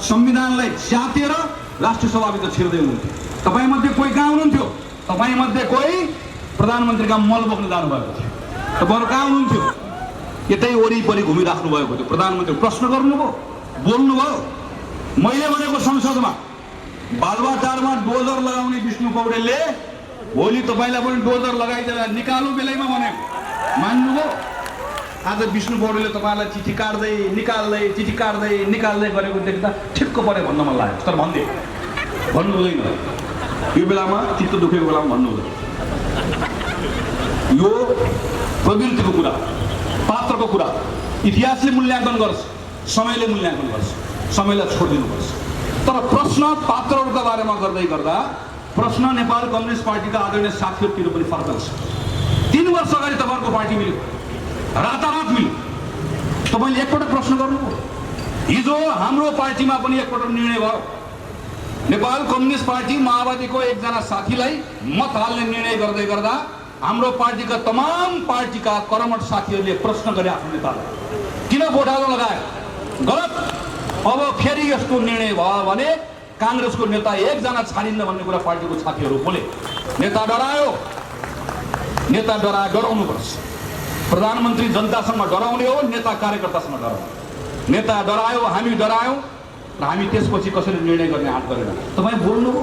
संविधानलाई च्यातेर राष्ट्रिय सभाभित्र छिर्दै हुनुहुन्थ्यो। तपाईँमध्ये कोही कहाँ हुनुहुन्थ्यो? तपाईँमध्ये कोही प्रधानमन्त्रीका मल बोक्न जानुभएको थियो। तपाईँहरू कहाँ हुनुहुन्थ्यो? यतै वरिपरि घुमिराख्नु भएको थियो। प्रधानमन्त्री प्रश्न गर्नुभयो, बोल्नुभयो। मैले भनेको संसदमा बालुवाटारमा डोजर लगाउने विष्णु पौडेलले भोलि तपाईँलाई पनि डोजर लगाइदिएर निकाल्नु बेलैमा भनेको मान्नुभयो। आज विष्णु पौडेलले तपाईँलाई चिठी काट्दै निकाल्दै गरेको देख्दा ठिक्क परे भन्न मन लाग्यो। तर भन्नु हुँदैन। यो बेलामा चित्त दुखेको बेलामा भन्नु हुँदैन। यो प्रवृत्तिको कुरा, पात्रको कुरा इतिहासले मूल्याङ्कन गर्छ, समयले मूल्याङ्कन गर्छ। समयलाई छोडिदिनुपर्छ। तर प्रश्न पात्रहरूका बारेमा गर्दै गर्दा प्रश्न नेपाल कम्युनिस्ट पार्टीका आदरणीय साथीहरूतिर पनि फर्कन्छ। 3 वर्ष अगाडि तपाईँहरूको पार्टी मिल्यो, रातारात मिल्यो। तपाईँले एकपटक प्रश्न गर्नुभयो? हिजो हाम्रो पार्टीमा पनि एकपटक निर्णय भयो। नेपाल कम्युनिस्ट पार्टी माओवादीको एकजना साथीलाई मत हाल्ने निर्णय गर्दै गर्दा हाम्रो पार्टीका तमाम पार्टीका कर्मठ साथीहरूले प्रश्न गरे आफ्नो नेतालाई, किन भोटालो लगायो? गलत। अब फेरि यस्तो निर्णय भयो भने काङ्ग्रेसको नेता एकजना छाडिन्न भन्ने कुरा पार्टीको साथीहरू बोले। नेता डराउनुपर्छ। प्रधानमन्त्री जनतासँग डराउने हो, नेता कार्यकर्तासँग डराउने। नेता डरायो, हामी डरायौँ र हामी त्यसपछि कसरी निर्णय गर्ने आँट गरेन। तपाईँ बोल्नुभयो।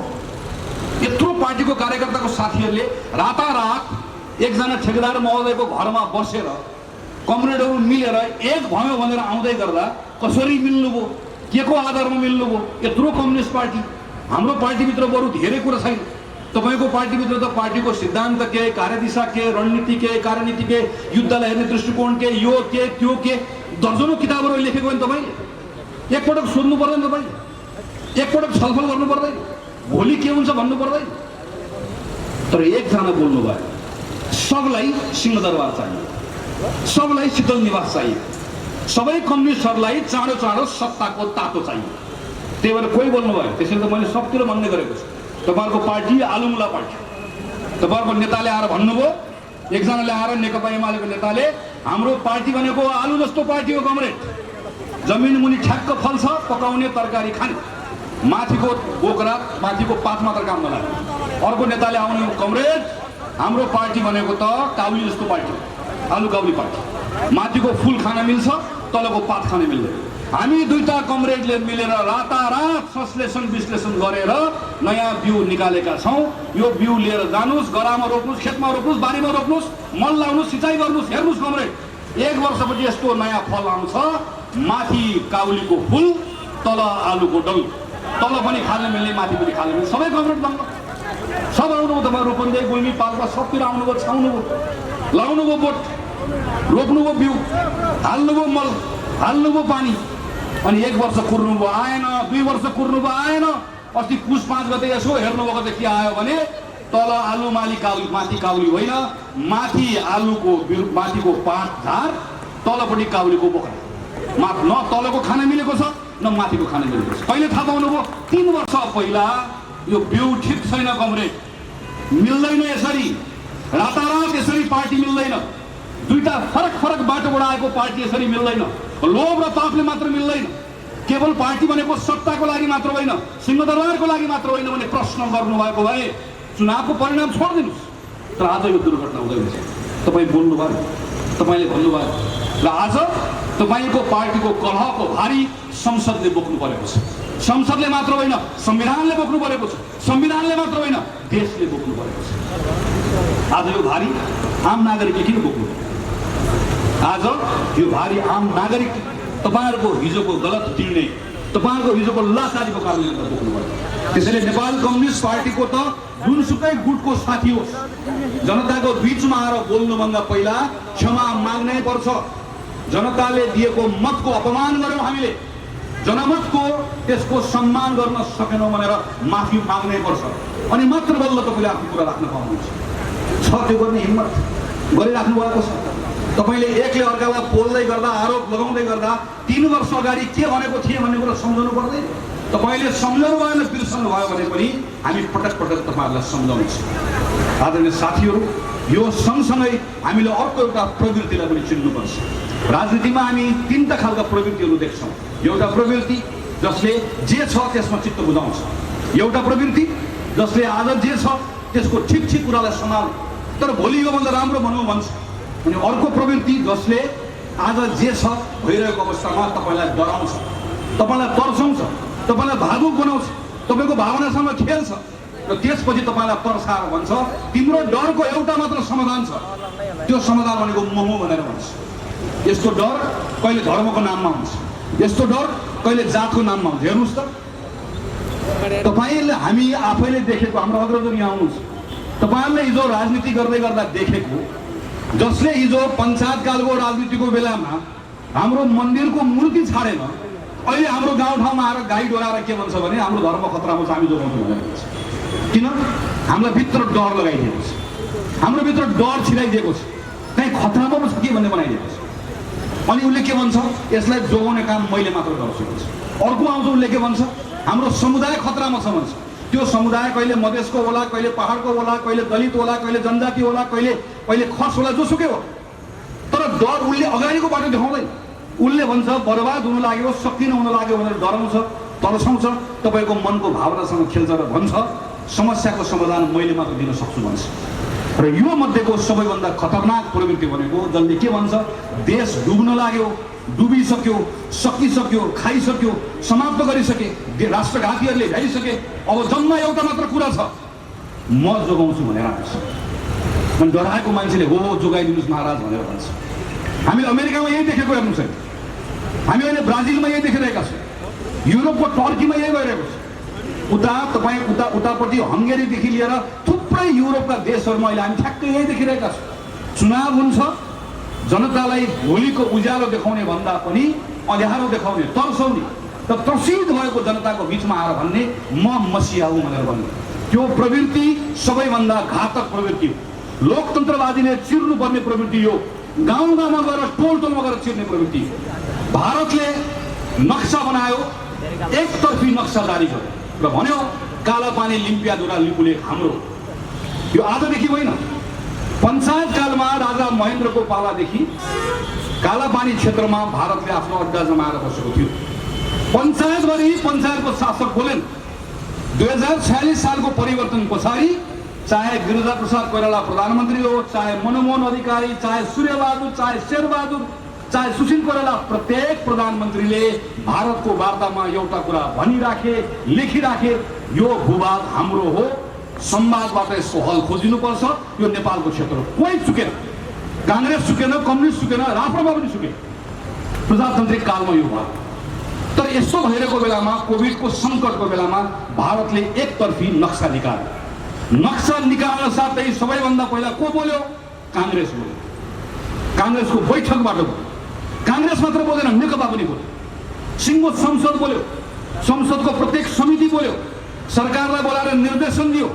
यत्रो पार्टीको कार्यकर्ताको साथीहरूले रातारात एकजना ठेकेदार महोदयको घरमा बसेर कमरेडहरू मिलेर एक भयो भनेर आउँदै गर्दा कसरी मिल्नुभयो? के को आधारमा मिल्नुभयो? यत्रो कम्युनिस्ट पार्टी, हाम्रो पार्टीभित्र बरु धेरै कुरा छैन। तपाईँको पार्टीभित्र त पार्टीको सिद्धान्त के, कार्यदिशा के, रणनीति के, कार्यनीति के, युद्धलाई हेर्ने दृष्टिकोण के, यो के त्यो के, दर्जनौं किताबहरू लेखेको भने तपाईँले एकपटक सोध्नु पर्दैन? तपाईँ एकपटक छलफल गर्नु पर्दैन? भोलि के हुन्छ भन्नु पर्दैन? तर एकजना बोल्नु भयो, सबलाई सिंहदरबार चाहियो, सबलाई शीतल निवास चाहियो, सबै कम्युनिस्टहरूलाई चाँडो सत्ताको तातो चाहियो। त्यही भएर कोही बोल्नु भयो। त्यसैले त मैले सबतिर भन्ने गरेको छु। तपाईँहरूको पार्टी आलुमुला पार्टी। तपाईँहरूको नेताले आएर भन्नुभयो, एकजनाले आएर नेकपा एमालेको नेताले हाम्रो पार्टी भनेको आलु जस्तो पार्टी हो कमरेड, जमिन मुनि ठ्याक्क फल्छ, पकाउने तरकारी खाने, माथिको बोक्रा माथिको पात मात्र काम नलाग्ने। अर्को नेताले आउने, कमरेड हाम्रो पार्टी भनेको त काउली जस्तो पार्टी, आलु काउली पार्टी, माथिको फुल खान मिल्छ, तलको पात खान मिल्दैन। हामी दुईटा कमरेडले मिलेर रातारात संश्लेषण विश्लेषण गरेर नयाँ बिउ निकालेका छौँ। यो बिउ लिएर जानुस्, गरामा रोप्नुस्, खेतमा रोप्नुस्, बारीमा रोप्नुस्, मल लाउनुस्, सिँचाइ गर्नुस्, हेर्नुस् कमरेड, 1 वर्षपछि यस्तो नयाँ फल आउँछ। माथि काउलीको फुल, तल आलुको डल, तल पनि खाल्न मिल्ने, माथि पनि खाल्न मिल्ने, सबै कमरेड बन्द। सब आउनुभयो। तपाईँ रूपन्देही, गुल्मी, पाल्पा सबतिर आउनुभयो, छाउनुभयो, लाउनुभयो बोट, रोप्नुभयो बिउ, हाल्नुभयो मल, हाल्नुभयो पानी, अनि 1 वर्ष कुर्नुभयो, आएन। 2 वर्ष कुर्नुभयो, आएन। अस्ति पुस 5 गते यसो हेर्नुभएको त के आयो भने तल आलु माथि काउली होइन, माथि आलुको माथिको पात झार, तलपट्टि काउलीको बोक्रा। न तलको खाना मिलेको छ न माथिको खाना मिलेको छ। कहिले थाहा पाउनुभयो? 3 वर्ष पहिला यो बिउ ठिक छैन कमरेड, मिल्दैन यसरी, रातारात यसरी पार्टी मिल्दैन। दुईटा फरक बाटोबाट आएको पार्टी यसरी मिल्दैन। लोभ र पापले मात्र मिल्दैन। केवल पार्टी भनेको सत्ताको लागि मात्र होइन, सिंहदरबारको लागि मात्र होइन भने प्रश्न गर्नुभएको भए चुनावको परिणाम छोडिदिनुहोस्। तर आज यो दुर्घटना हुँदैछ। तपाईँ बोल्नुभयो, तपाईँले भन्नुभयो र आज तपाईँको पार्टीको कलहको भारी संसदले बोक्नु परेको छ। संसदले मात्र होइन, संविधानले बोक्नु परेको छ। संविधानले मात्र होइन, देशले बोक्नु परेको छ। आज यो भारी आम नागरिकले किन बोक्नु? आज यो भारी आम नागरिक तपाईँहरूको हिजोको गलत निर्णय, तपाईँहरूको हिजोको लाचारीको कारणले गर्दा बोक्नु पर्यो। त्यसैले नेपाल कम्युनिस्ट पार्टीको त जुनसुकै गुटको साथी होस्, जनताको बिचमा आएर बोल्नुभन्दा पहिला क्षमा माग्नै पर्छ। जनताले दिएको मतको अपमान गर्यौँ हामीले, जनमतको त्यसको सम्मान गर्न सकेनौँ भनेर माफी माग्नै पर्छ। अनि मात्र बल्ल तपाईँले आफ्नो कुरा राख्न पाउनुहुन्छ। त्यो गर्ने हिम्मत गरिराख्नु भएको छ। तपाईँले एकले अर्कालाई बोल्दै गर्दा, आरोप लगाउँदै गर्दा 3 वर्ष अगाडि के भनेको थिएँ भन्ने कुरा सम्झाउनु पर्दैन। तपाईँले सम्झाउनु भएन, बिर्सनु भयो भने पनि हामी पटक तपाईँहरूलाई सम्झाउँछौँ। आदरणीय साथीहरू, यो सँगसँगै हामीले अर्को एउटा प्रवृत्तिलाई पनि चिन्नुपर्छ। राजनीतिमा हामी 3टा खालका प्रवृत्तिहरू देख्छौँ। एउटा प्रवृत्ति जसले जे छ त्यसमा चित्त बुझाउँछ, एउटा प्रवृत्ति जसले आज जे छ त्यसको ठिक कुरालाई सम्हाल तर भोलि योभन्दा राम्रो भनौँ भन्छ, अनि अर्को प्रवृत्ति जसले आज जे छ भइरहेको अवस्थामा तपाईँलाई डराउँछ, तपाईँलाई तर्साउँछ, तपाईँलाई भावुक बनाउँछ, तपाईँको भावनासँग खेल्छ र त्यसपछि तपाईँलाई तर्साएर भन्छ तिम्रो डरको एउटा मात्र समाधान छ, त्यो समाधान भनेको मोह भनेर भन्छ। यस्तो डर कहिले धर्मको नाममा हुन्छ, यस्तो डर कहिले जातको नाममा हुन्छ। हेर्नुहोस् त, तपाईँले हामी आफैले देखेको, हाम्रो अग्रजहरू यहाँ आउनुहुन्छ, तपाईँहरूले हिजो राजनीति गर्दै गर्दा देखेको, जसले हिजो पञ्चायतकालको राजनीतिको बेलामा हाम्रो मन्दिरको मूर्ति छाडेन, अहिले हाम्रो गाउँठाउँमा आएर गाई डोराएर के भन्छ भने हाम्रो धर्म खतरामा छ, हामी जोगाउँछौँ भनेर भन्छ। किन? हामीलाई भित्र डर लगाइदिएको छ, हाम्रो भित्र डर छिराइदिएको छ, कहीँ खतरामा छ के भन्ने बनाइदिएको छ। अनि उसले के भन्छ, यसलाई जोगाउने काम मैले मात्र गर्छु भन्छ। अर्को आउँछ, उसले के भन्छ, हाम्रो समुदाय खतरामा छ भन्छ। त्यो समुदाय कहिले मधेसको होला, कहिले पहाडको होला, कहिले दलित होला, कहिले जनजाति होला, कहिले खस होला, जोसुकै हो। तर डर उसले अगाडिको बाटो देखाउँदैन। उसले भन्छ बर्बाद हुन लाग्यो, शक्ति नहुन लाग्यो भनेर डराउँछ, तर्साउँछ, तपाईँको मनको भावनासँग खेल्छ र भन्छ समस्याको समाधान मैले मात्र दिन सक्छु भन्छ। र यो मध्येको सबैभन्दा खतरनाक प्रवृत्ति भनेको जसले के भन्छ, देश डुब्न लाग्यो, डुबिसक्यो, सकिसक्यो, खाइसक्यो, समाप्त गरिसके, राष्ट्रघातीहरूले ल्याइसके, अब जम्मा एउटा मात्र कुरा छ, म जोगाउँछु भनेर आउँछ। अनि डराएको मान्छेले हो जोगाइदिनुहोस् महाराज भनेर भन्छ। हामीले अमेरिकामा यही देखेको हेर्नुहोस् है, हामी अहिले ब्राजिलमा यही देखिरहेका छौँ, युरोपको टर्कीमा यही भइरहेको छ। उतापट्टि हङ्गेरीदेखि लिएर थुप्रै युरोपका देशहरूमा अहिले हामी ठ्याक्कै यही देखिरहेका छौँ। चुनाव हुन्छ, जनतालाई भोलिको उज्यालो देखाउने भन्दा पनि अँध्यारो देखाउने, तर्साउने र त्रसित भएको जनताको बिचमा आएर भन्ने म मसिया हुँ भनेर भन्ने, त्यो प्रवृत्ति सबैभन्दा घातक प्रवृत्ति हो। लोकतन्त्रवादीले चिर्नुपर्ने प्रवृत्ति हो, गाउँ गाउँमा गएर टोल टोलमा गएर चिर्ने प्रवृत्ति हो। भारतले नक्सा बनायो, एकतर्फी नक्सा जारी गर्यो र भन्यो कालापानी लिम्पियाधुरा लिपुले हाम्रो। यो आजदेखि होइन, पञ्चायत कालमा राजा महेन्द्रको पालादेखि कालापानी क्षेत्रमा भारतले आफ्नो अड्डा जमाएर बसेको थियो। पञ्चायतभरि पञ्चायतको शासक बोलेन। 2046 सालको परिवर्तन पछाडि चाहे गिरिजा प्रसाद कोइराला प्रधानमन्त्री हो, चाहे मनमोहन अधिकारी, चाहे सूर्यबहादुर, चाहे शेरबहादुर, चाहे सुशील कोइराला, प्रत्येक प्रधानमन्त्रीले भारतको वार्तामा एउटा कुरा भनिराखे, लेखिराखे, यो भूभाग हाम्रो हो, संवादबाट यसको हल खोजिनुपर्छ। यो नेपालको क्षेत्र हो, कोही चुकेन, काङ्ग्रेस चुकेन, कम्युनिस्ट चुकेन, राप्रपा पनि चुकेन, प्रजातान्त्रिक कालमा यो भयो। तर यस्तो भइरहेको बेलामा, कोभिडको सङ्कटको बेलामा भारतले एकतर्फी नक्सा निकाल्यो। नक्सा निकाल्न साथै सबैभन्दा पहिला को बोल्यो? काङ्ग्रेस बोल्यो। काङ्ग्रेसको बैठकबाट बोल्यो। काङ्ग्रेस मात्र बोलेन, नेकपा पनि बोल्यो। सिङ्गो संसद बोल्यो, संसदको प्रत्येक समिति बोल्यो, सरकारलाई बोलाएर निर्देशन दियो,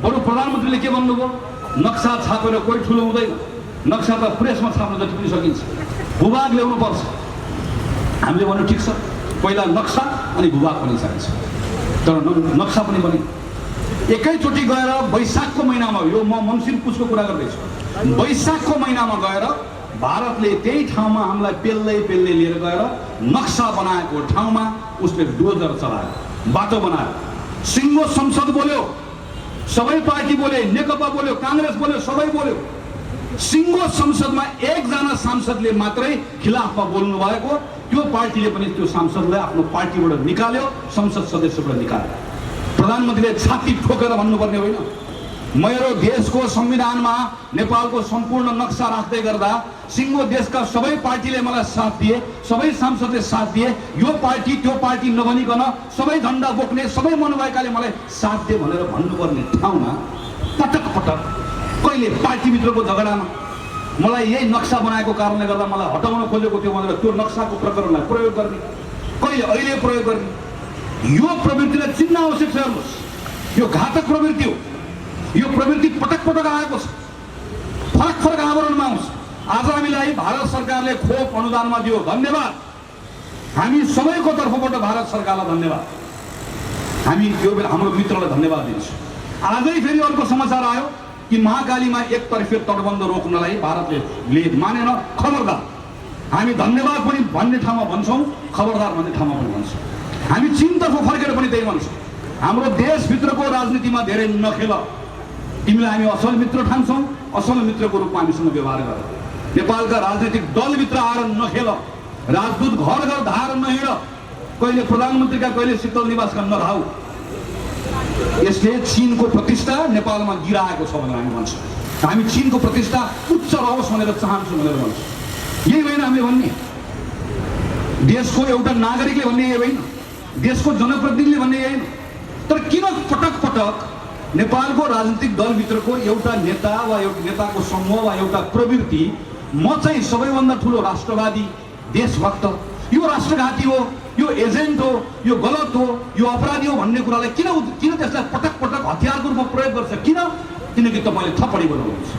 बरु प्रधानमन्त्रीले के भन्नुभयो, नक्सा छापेर कोही ठुलो हुँदैन, नक्सा त प्रेसमा छाप्न जति पनि सकिन्छ, भूभाग ल्याउनु पर्छ। हामीले भन्नु ठिक छ, पहिला नक्सा अनि भूभाग पनि चाहिन्छ, तर नक्सा पनि बन्यो। एकैचोटि गएर वैशाखको महिनामा, यो म मङ्सिर पुसको कुरा गर्दैछु, वैशाखको महिनामा गएर भारतले त्यही ठाउँमा हामीलाई पेल्दै पेल्दै लिएर गएर नक्सा बनाएको ठाउँमा उसले डोजर चलायो, बाटो बनायो। सिङ्गो संसद बोल्यो, सबै पार्टी बोले, नेकपा बोल्यो, काङ्ग्रेस बोल्यो, सबै बोल्यो। सिङ्गो संसदमा एकजना सांसदले मात्रै खिलाफमा बोल्नु भएको, त्यो पार्टीले पनि त्यो सांसदलाई आफ्नो पार्टीबाट निकाल्यो, संसद सदस्यबाट निकाल्यो। प्रधानमन्त्रीले छाती ठोकेर भन्नुपर्ने होइन, मेरो देशको संविधानमा नेपालको सम्पूर्ण नक्सा राख्दै गर्दा सिङ्गो देशका सबै पार्टीले मलाई साथ दिए, सबै सांसदले साथ दिए, यो पार्टी त्यो पार्टी नभनिकन सबै झन्डा बोक्ने सबै मनोभएकाले मलाई साथ दिए भनेर भन्नुपर्ने ठाउँमा पटक पटक कहिले पार्टीभित्रको झगडामा मलाई यही नक्सा बनाएको कारणले गर्दा मलाई हटाउन खोजेको थियो भनेर त्यो नक्साको प्रकरणलाई प्रयोग गर्ने, कहिले अहिले प्रयोग गर्ने। यो प्रवृत्तिलाई चिन्न आवश्यक छ। हेर्नुहोस्, यो घातक प्रवृत्ति हो। यो प्रवृत्ति पटक पटक आएको छ, फरक फरक आवरणमा आउँछ। आज हामीलाई भारत सरकारले खोप अनुदानमा दियो, धन्यवाद। हामी सबैको तर्फबाट भारत सरकारलाई धन्यवाद। हामी यो बेला हाम्रो मित्रलाई धन्यवाद दिन्छौँ। आजै फेरि अर्को समाचार आयो कि महाकालीमा एकतर्फी तटबन्ध रोक्नलाई भारतले मानेन। खबरदार, हामी धन्यवाद पनि भन्ने ठाउँमा भन्छौँ, खबरदार भन्ने ठाउँमा पनि भन्छौँ। हामी चीनतर्फ फर्केर पनि त्यही भन्छौँ, हाम्रो देशभित्रको राजनीतिमा धेरै नखेल। तिमीलाई हामी असल मित्र ठान्छौँ, असल मित्रको रूपमा हामीसँग व्यवहार गर। नेपालका राजनीतिक दलभित्र आएर नखेल, राजदूत घर घर धार नहिँड, कहिले प्रधानमन्त्रीका कहिले शीतल निवासका नधाऊ। यसले चीनको प्रतिष्ठा नेपालमा गिराएको छ भनेर हामी भन्छौँ। हामी चीनको प्रतिष्ठा उच्च रहोस् भनेर चाहन्छौँ भनेर भन्छौँ। यही होइन हामीले भन्ने, देशको एउटा नागरिकले भन्ने यही होइन, देशको जनप्रतिनिधिले भन्ने यही होइन। तर किन पटक पटक नेपालको राजनीतिक दलभित्रको एउटा नेता वा एउटा नेताको समूह वा एउटा प्रवृत्ति म चाहिँ सबैभन्दा ठुलो राष्ट्रवादी, देशभक्त, यो राष्ट्रघाती हो, यो एजेन्ट हो, यो गलत हो, यो अपराधी हो भन्ने कुरालाई किन त्यसलाई पटक पटक हतियारको रूपमा प्रयोग गर्छ? किन? किनकि तपाईँले थप्पडी बजाउनुहुन्छ,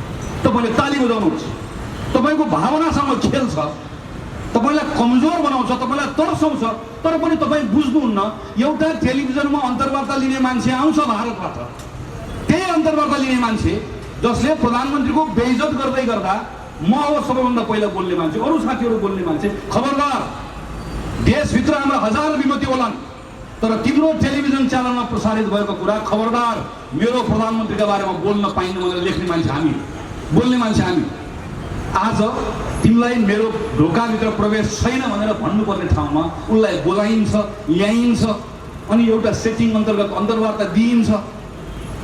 तपाईँले ताली बजाउनुहुन्छ, तपाईँको भावनासँग खेल्छ, तपाईँलाई कमजोर बनाउँछ, तपाईँलाई तर्साउँछ। तर पनि तपाईँ बुझ्नुहुन्न, एउटा टेलिभिजनमा अन्तर्वार्ता लिने मान्छे आउँछ भारतबाट, त्यही अन्तर्वार्ता लिने मान्छे जसले प्रधानमन्त्रीको बेइज्जत गर्दै गर्दा म हो सबैभन्दा पहिला बोल्ने मान्छे, अरू साथीहरू बोल्ने मान्छे। खबरदार, देशभित्र हाम्रा हजार विमति होलान्, तर तिम्रो टेलिभिजन च्यानलमा प्रसारित भएको कुरा खबरदार मेरो प्रधानमन्त्रीका बारेमा बोल्न पाइन्न भनेर लेख्ने मान्छे हामी, बोल्ने मान्छे हामी। आज तिमीलाई मेरो ढोकाभित्र प्रवेश छैन भनेर भन्नुपर्ने ठाउँमा उसलाई बोलाइन्छ, ल्याइन्छ, अनि एउटा सेटिङ अन्तर्गत अन्तर्वार्ता दिइन्छ,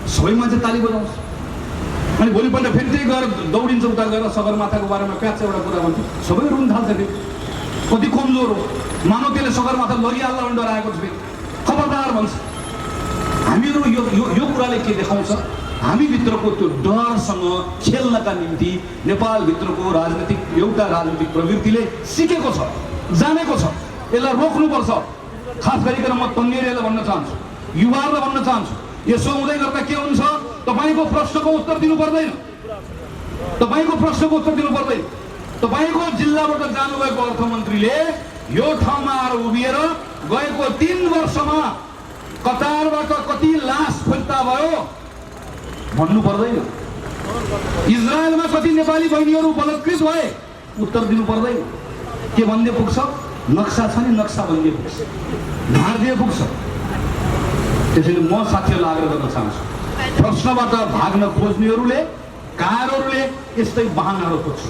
सबै मान्छे ताली बजाउँछ। अनि भोलिपल्ट फेरि त्यही गएर दौडिन्छ, उता गएर सगरमाथाको बारेमा प्याच एउटा कुरा भन्छ, सबै रुन थाल्छ। फेरि कति कमजोर हो, मानव त्यसले सगरमाथा लगिहाल्ला भनेर डराएको छ। फेरि खबरदार भन्छ। हामीहरू यो कुराले के देखाउँछ? हामीभित्रको त्यो डरसँग खेल्नका निम्ति नेपालभित्रको एउटा राजनीतिक प्रवृत्तिले सिकेको छ, जानेको छ। यसलाई रोक्नुपर्छ। खास गरिकन म तन्नेरीलाई भन्न चाहन्छु, युवाहरूलाई भन्न चाहन्छु, यसो हुँदै गर्दा के हुन्छ? तपाईँको प्रश्नको उत्तर दिनु पर्दैन, तपाईँको प्रश्नको उत्तर दिनु पर्दैन। तपाईँको जिल्लाबाट जानुभएको अर्थमन्त्रीले यो ठाउँमा आएर उभिएर गएको 3 वर्षमा कतारबाट कति लास फिर्ता भयो भन्नु पर्दैन। इजरायलमा कति नेपाली बहिनीहरू बलात्कृत भए उत्तर दिनु पर्दैन। के भन्दै पुग्छ? नक्सा छ नि, नक्सा भन्दै पुग्छ, ढाड्दै पुग्छ। त्यसैले म साथीहरूलाई आग्रह गर्न चाहन्छु, प्रश्नबाट भाग्न खोज्नेहरूले, कारहरूले यस्तै बहानाहरू खोज्छ।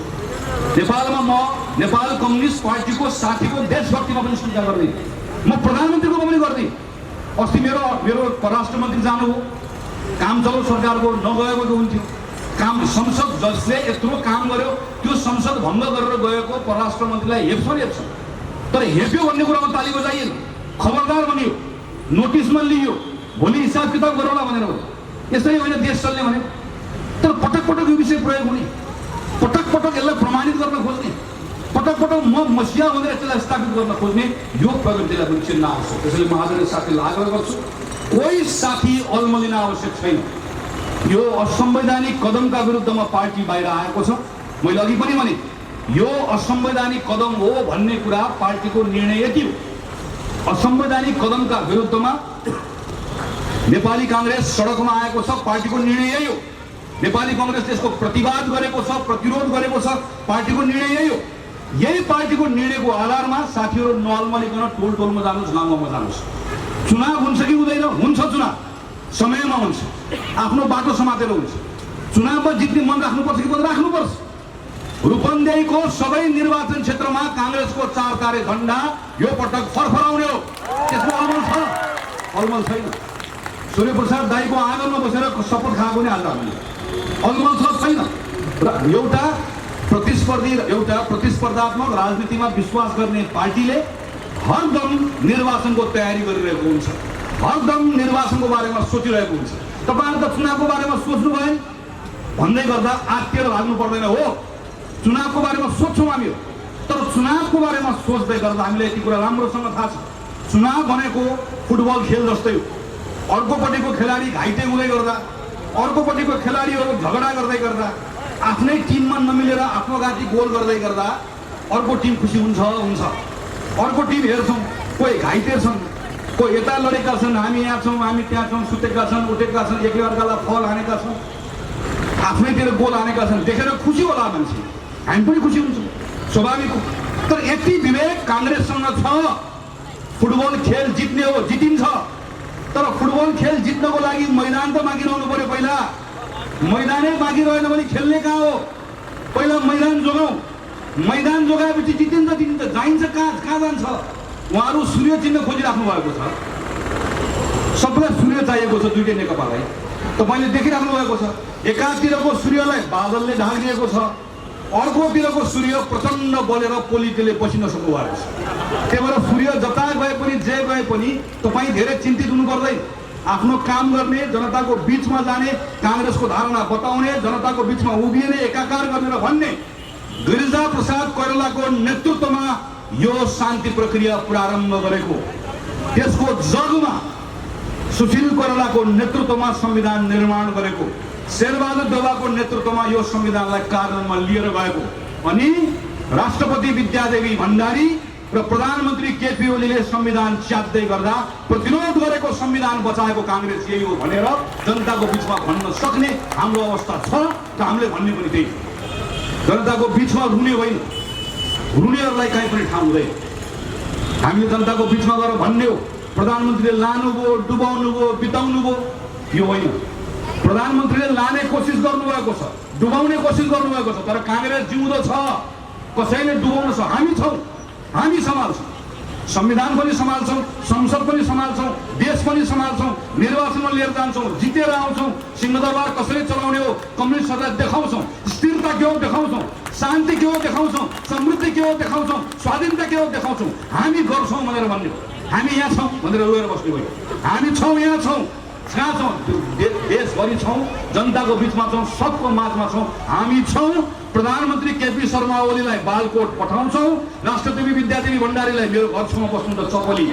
नेपालमा म नेपाल कम्युनिस्ट पार्टीको साथीको देशभक्तिमा पनि स्वीकार गर्दिनँ, म प्रधानमन्त्रीको पनि गर्दिनँ। अस्ति मेरो परराष्ट्र मन्त्री जानु हो, काम चलाउ सरकारको नगएको जो हुन्थ्यो, काम संसद जसले यत्रो काम गर्यो त्यो संसद भङ्ग गरेर गएको परराष्ट्र मन्त्रीलाई हेप्छ नि हेप्छ। तर हेप्यो भन्ने कुरामा ताली बजाइएन, खबरदार भनियो, नोटिसमा लियो, भोलि हिसाब किताब गरौँला भनेर हो। यसरी होइन देश चल्ने भने। तर पटक पटक यो विषय प्रयोग हुने, पटक पटक यसलाई प्रमाणित गर्न खोज्ने, पटक पटक म मसिया भनेर यसलाई स्थापित गर्न खोज्ने यो प्रवृत्तिलाई पनि चिन्न आवश्यक। त्यसैले म आदरणीय साथीलाई आग्रह गर्छु, कोही साथी अल्मलिन आवश्यक छैन। यो असंवैधानिक कदमका विरुद्धमा पार्टी बाहिर आएको छ। मैले अघि पनि भने यो असंवैधानिक कदम हो भन्ने कुरा पार्टीको निर्णय यति हो। असंवैधानिक कदमका विरुद्धमा नेपाली कांग्रेस सडकमा आएको छ, पार्टीको निर्णय यही हो। नेपाली कांग्रेसले यसको प्रतिवाद गरेको छ, प्रतिरोध गरेको छ, पार्टीको निर्णय यही हो। यही पार्टीको निर्णयको आधारमा साथीहरू नअल्मलिकन टोल टोलमा जानुहोस्, गाउँ गाउँमा जानुहोस्। चुनाव हुन्छ कि हुँदैन? हुन्छ। चुनाव समयमा हुन्छ, आफ्नो बाटो समातेर हुन्छ। चुनावमा जित्ने मन राख्नुपर्छ कि मन राख्नुपर्छ? रूपन्देहीको सबै निर्वाचन क्षेत्रमा कांग्रेसको 4 तारे झण्डा यो पटक फरफराउने हो। त्यसमा अलमल छ? अलमल छैन। सूर्यप्रसाद दाईको आँगनमा बसेर शपथ खाएको नि आज हामीले। अलमल छ? छैन। र एउटा प्रतिस्पर्धात्मक राजनीतिमा विश्वास गर्ने पार्टीले हरदम निर्वाचनको तयारी गरिरहेको हुन्छ, हरदम निर्वाचनको बारेमा सोचिरहेको हुन्छ। तपाईहरु त चुनावको बारेमा सोच्नु भयो भन्दै गर्दा आत्तिएर लाग्नु पर्दैन हो। चुनावको बारेमा सोच्छौँ हामी, तर चुनावको बारेमा सोच्दै गर्दा हामीले यति कुरा राम्रोसँग थाहा छ। चुनाव भनेको फुटबल खेल जस्तै हो। अर्कोपट्टिको खेलाडी घाइते हुँदै गर्दा, अर्कोपट्टिको खेलाडीहरू झगडा गर्दै गर्दा, आफ्नै टिममा नमिलेर आत्मघाती गोल गर्दै गर्दा अर्को टिम खुसी हुन्छ। अर्को टिम हेर्छौँ, कोही घाइते छन्, कोही यता लडेका छन्, हामी यहाँ छौँ, हामी त्यहाँ छौँ, सुतेका छन्, उठेका छन्, एकै अर्कालाई फल हानेका छन्, आफ्नैतिर गोल हानेका छन्। देखेर खुसी होला मान्छे, हामी पनि खुसी हुन्छौँ, स्वाभाविक हो। तर यति विवेक कांग्रेससँग छ, फुटबल खेल जित्ने हो, जितिन्छ। तर फुटबल खेल जित्नको लागि मैदान त मागिरहनु पर्यो। पहिला मैदानै मागिरहेन भने खेल्ने कहाँ हो? पहिला मैदान जोगाऊ। मैदान जोगाएपछि जितिन्छ। जाइन्छ कहाँ जान्छ? उहाँहरू सूर्य चिन्ह खोजिराख्नु भएको छ। सबैलाई सूर्य चाहिएको छ, दुईटै नेकपालाई तपाईँले देखिराख्नु भएको छ। एकातिरको सूर्यलाई बादलले ढाकिदिएको छ, अर्कोतिरको सूर्य प्रचण्ड बलेर पोलिटीले बसिन सक्नु भएको छ। त्यही भएर सूर्य जता गए पनि जे गए पनि तपाईँ धेरै चिन्तित हुनु पर्दैन। आफ्नो काम गर्ने, जनताको बीचमा जाने, कांग्रेसको धारणा बताउने, जनताको बीचमा उभिने, एकाकार गर्ने र भन्ने गिरिजा प्रसाद कोइरालाको नेतृत्वमा यो शान्ति प्रक्रिया प्रारम्भ गरेको, त्यसको जगमा सुशील कोइरालाको नेतृत्वमा संविधान निर्माण गरेको, शेरबहादुर देउवाको नेतृत्वमा यो संविधानलाई कार्यान्वयनमा लिएर गएको, अनि राष्ट्रपति विद्यादेवी भण्डारी र प्रधानमन्त्री केपी ओलीले संविधान च्यात्दै गर्दा प्रतिरोध गरेको संविधान बचाएको कांग्रेस यही हो भनेर जनताको बीचमा भन्न सक्ने हाम्रो अवस्था छ। र हामीले भन्ने पनि त्यही, जनताको बीचमा रुने होइन, रुनेहरूलाई कहीँ पनि ठाउँ हुँदैन। हामीले जनताको बीचमा गएर भन्ने हो, प्रधानमन्त्रीले लानुभयो, डुबाउनुभयो, बिताउनु भयो, यो होइन। प्रधानमन्त्रीले लाने कोसिस गर्नुभएको छ, डुबाउने कोसिस गर्नुभएको छ, तर कांग्रेस जिउँदो छ, कसैले डुबाउन सक्छ। हामी छौँ, हामी सम्हाल्छौँ, संविधान पनि सम्हाल्छौँ, संसद पनि सम्हाल्छौँ, देश पनि सम्हाल्छौँ, निर्वाचनमा लिएर जान्छौँ, जितेर आउँछौँ। सिंहदरबार कसरी चलाउने हो कम्युनिस्टहरूलाई देखाउँछौँ, स्थिरता के हो देखाउँछौँ, शान्ति के हो देखाउँछौँ, समृद्धि के हो देखाउँछौँ, स्वाधीनता के हो देखाउँछौँ। हामी गर्छौँ भनेर भन्ने हो, हामी यहाँ छौँ भनेर रोएर बस्ने भयो। हामी छौँ, यहाँ छौँ, कहाँ छौँ? देशभरि छौँ, जनताको बिचमा छौँ, सबको माझमा छौँ। हामी छौँ। प्रधानमन्त्री केपी शर्मा ओलीलाई बालकोट पठाउँछौँ, राष्ट्रपति विद्यादेवी भण्डारीलाई मेरो घर छेउमा बस्नु त चपली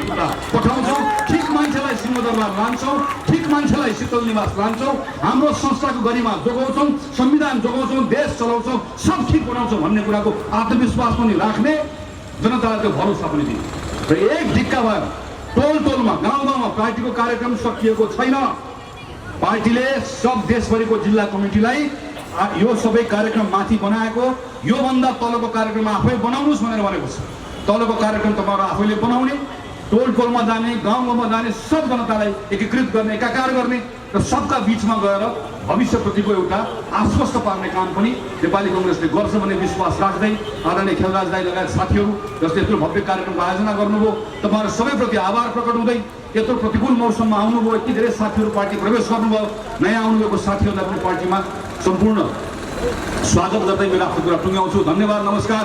पठाउँछौँ, ठिक मान्छेलाई सिंहदरबार लान्छौँ, ठिक मान्छेलाई शीतल निवास लान्छौँ, हाम्रो संस्थाको गरिमा जोगाउँछौँ, संविधान जोगाउँछौँ, देश चलाउँछौँ, सब ठिक बनाउँछौँ भन्ने कुराको आत्मविश्वास पनि राख्ने, जनतालाई त्यो भरोसा पनि दिने। र एक ढिक्का भयो, टोल टोलमा, गाउँ गाउँमा पार्टीको कार्यक्रम सकिएको छैन। पार्टीले सब देशभरिको जिल्ला कमिटीलाई यो सबै कार्यक्रम माथि बनाएको, योभन्दा तलको कार्यक्रम आफै बनाउनुहोस् भनेर भनेको छ। तलको कार्यक्रम तपाईँहरू आफैले बनाउने, टोल टोलमा जाने, गाउँ गाउँमा जाने, सब जनतालाई एकीकृत गर्ने, एकाकार गर्ने र सबका बीचमा गएर भविष्यप्रतिको एउटा आश्वस्त पार्ने काम पनि नेपाली कांग्रेसले गर्छ भन्ने विश्वास राख्दै आदरणीय खेलराज दाई लगायत साथीहरू जसले यत्रो भव्य कार्यक्रमको आयोजना गर्नुभयो, तपाईँहरू सबैप्रति आभार प्रकट हुँदै यत्रो प्रतिकूल मौसममा आउनुभयो, यति धेरै साथीहरू पार्टी प्रवेश गर्नुभयो, नयाँ आउनुभएको साथीहरूलाई पनि पार्टीमा सम्पूर्ण स्वागत गर्दै मेरो आफ्नो कुरा टुङ्ग्याउँछु। धन्यवाद, नमस्कार।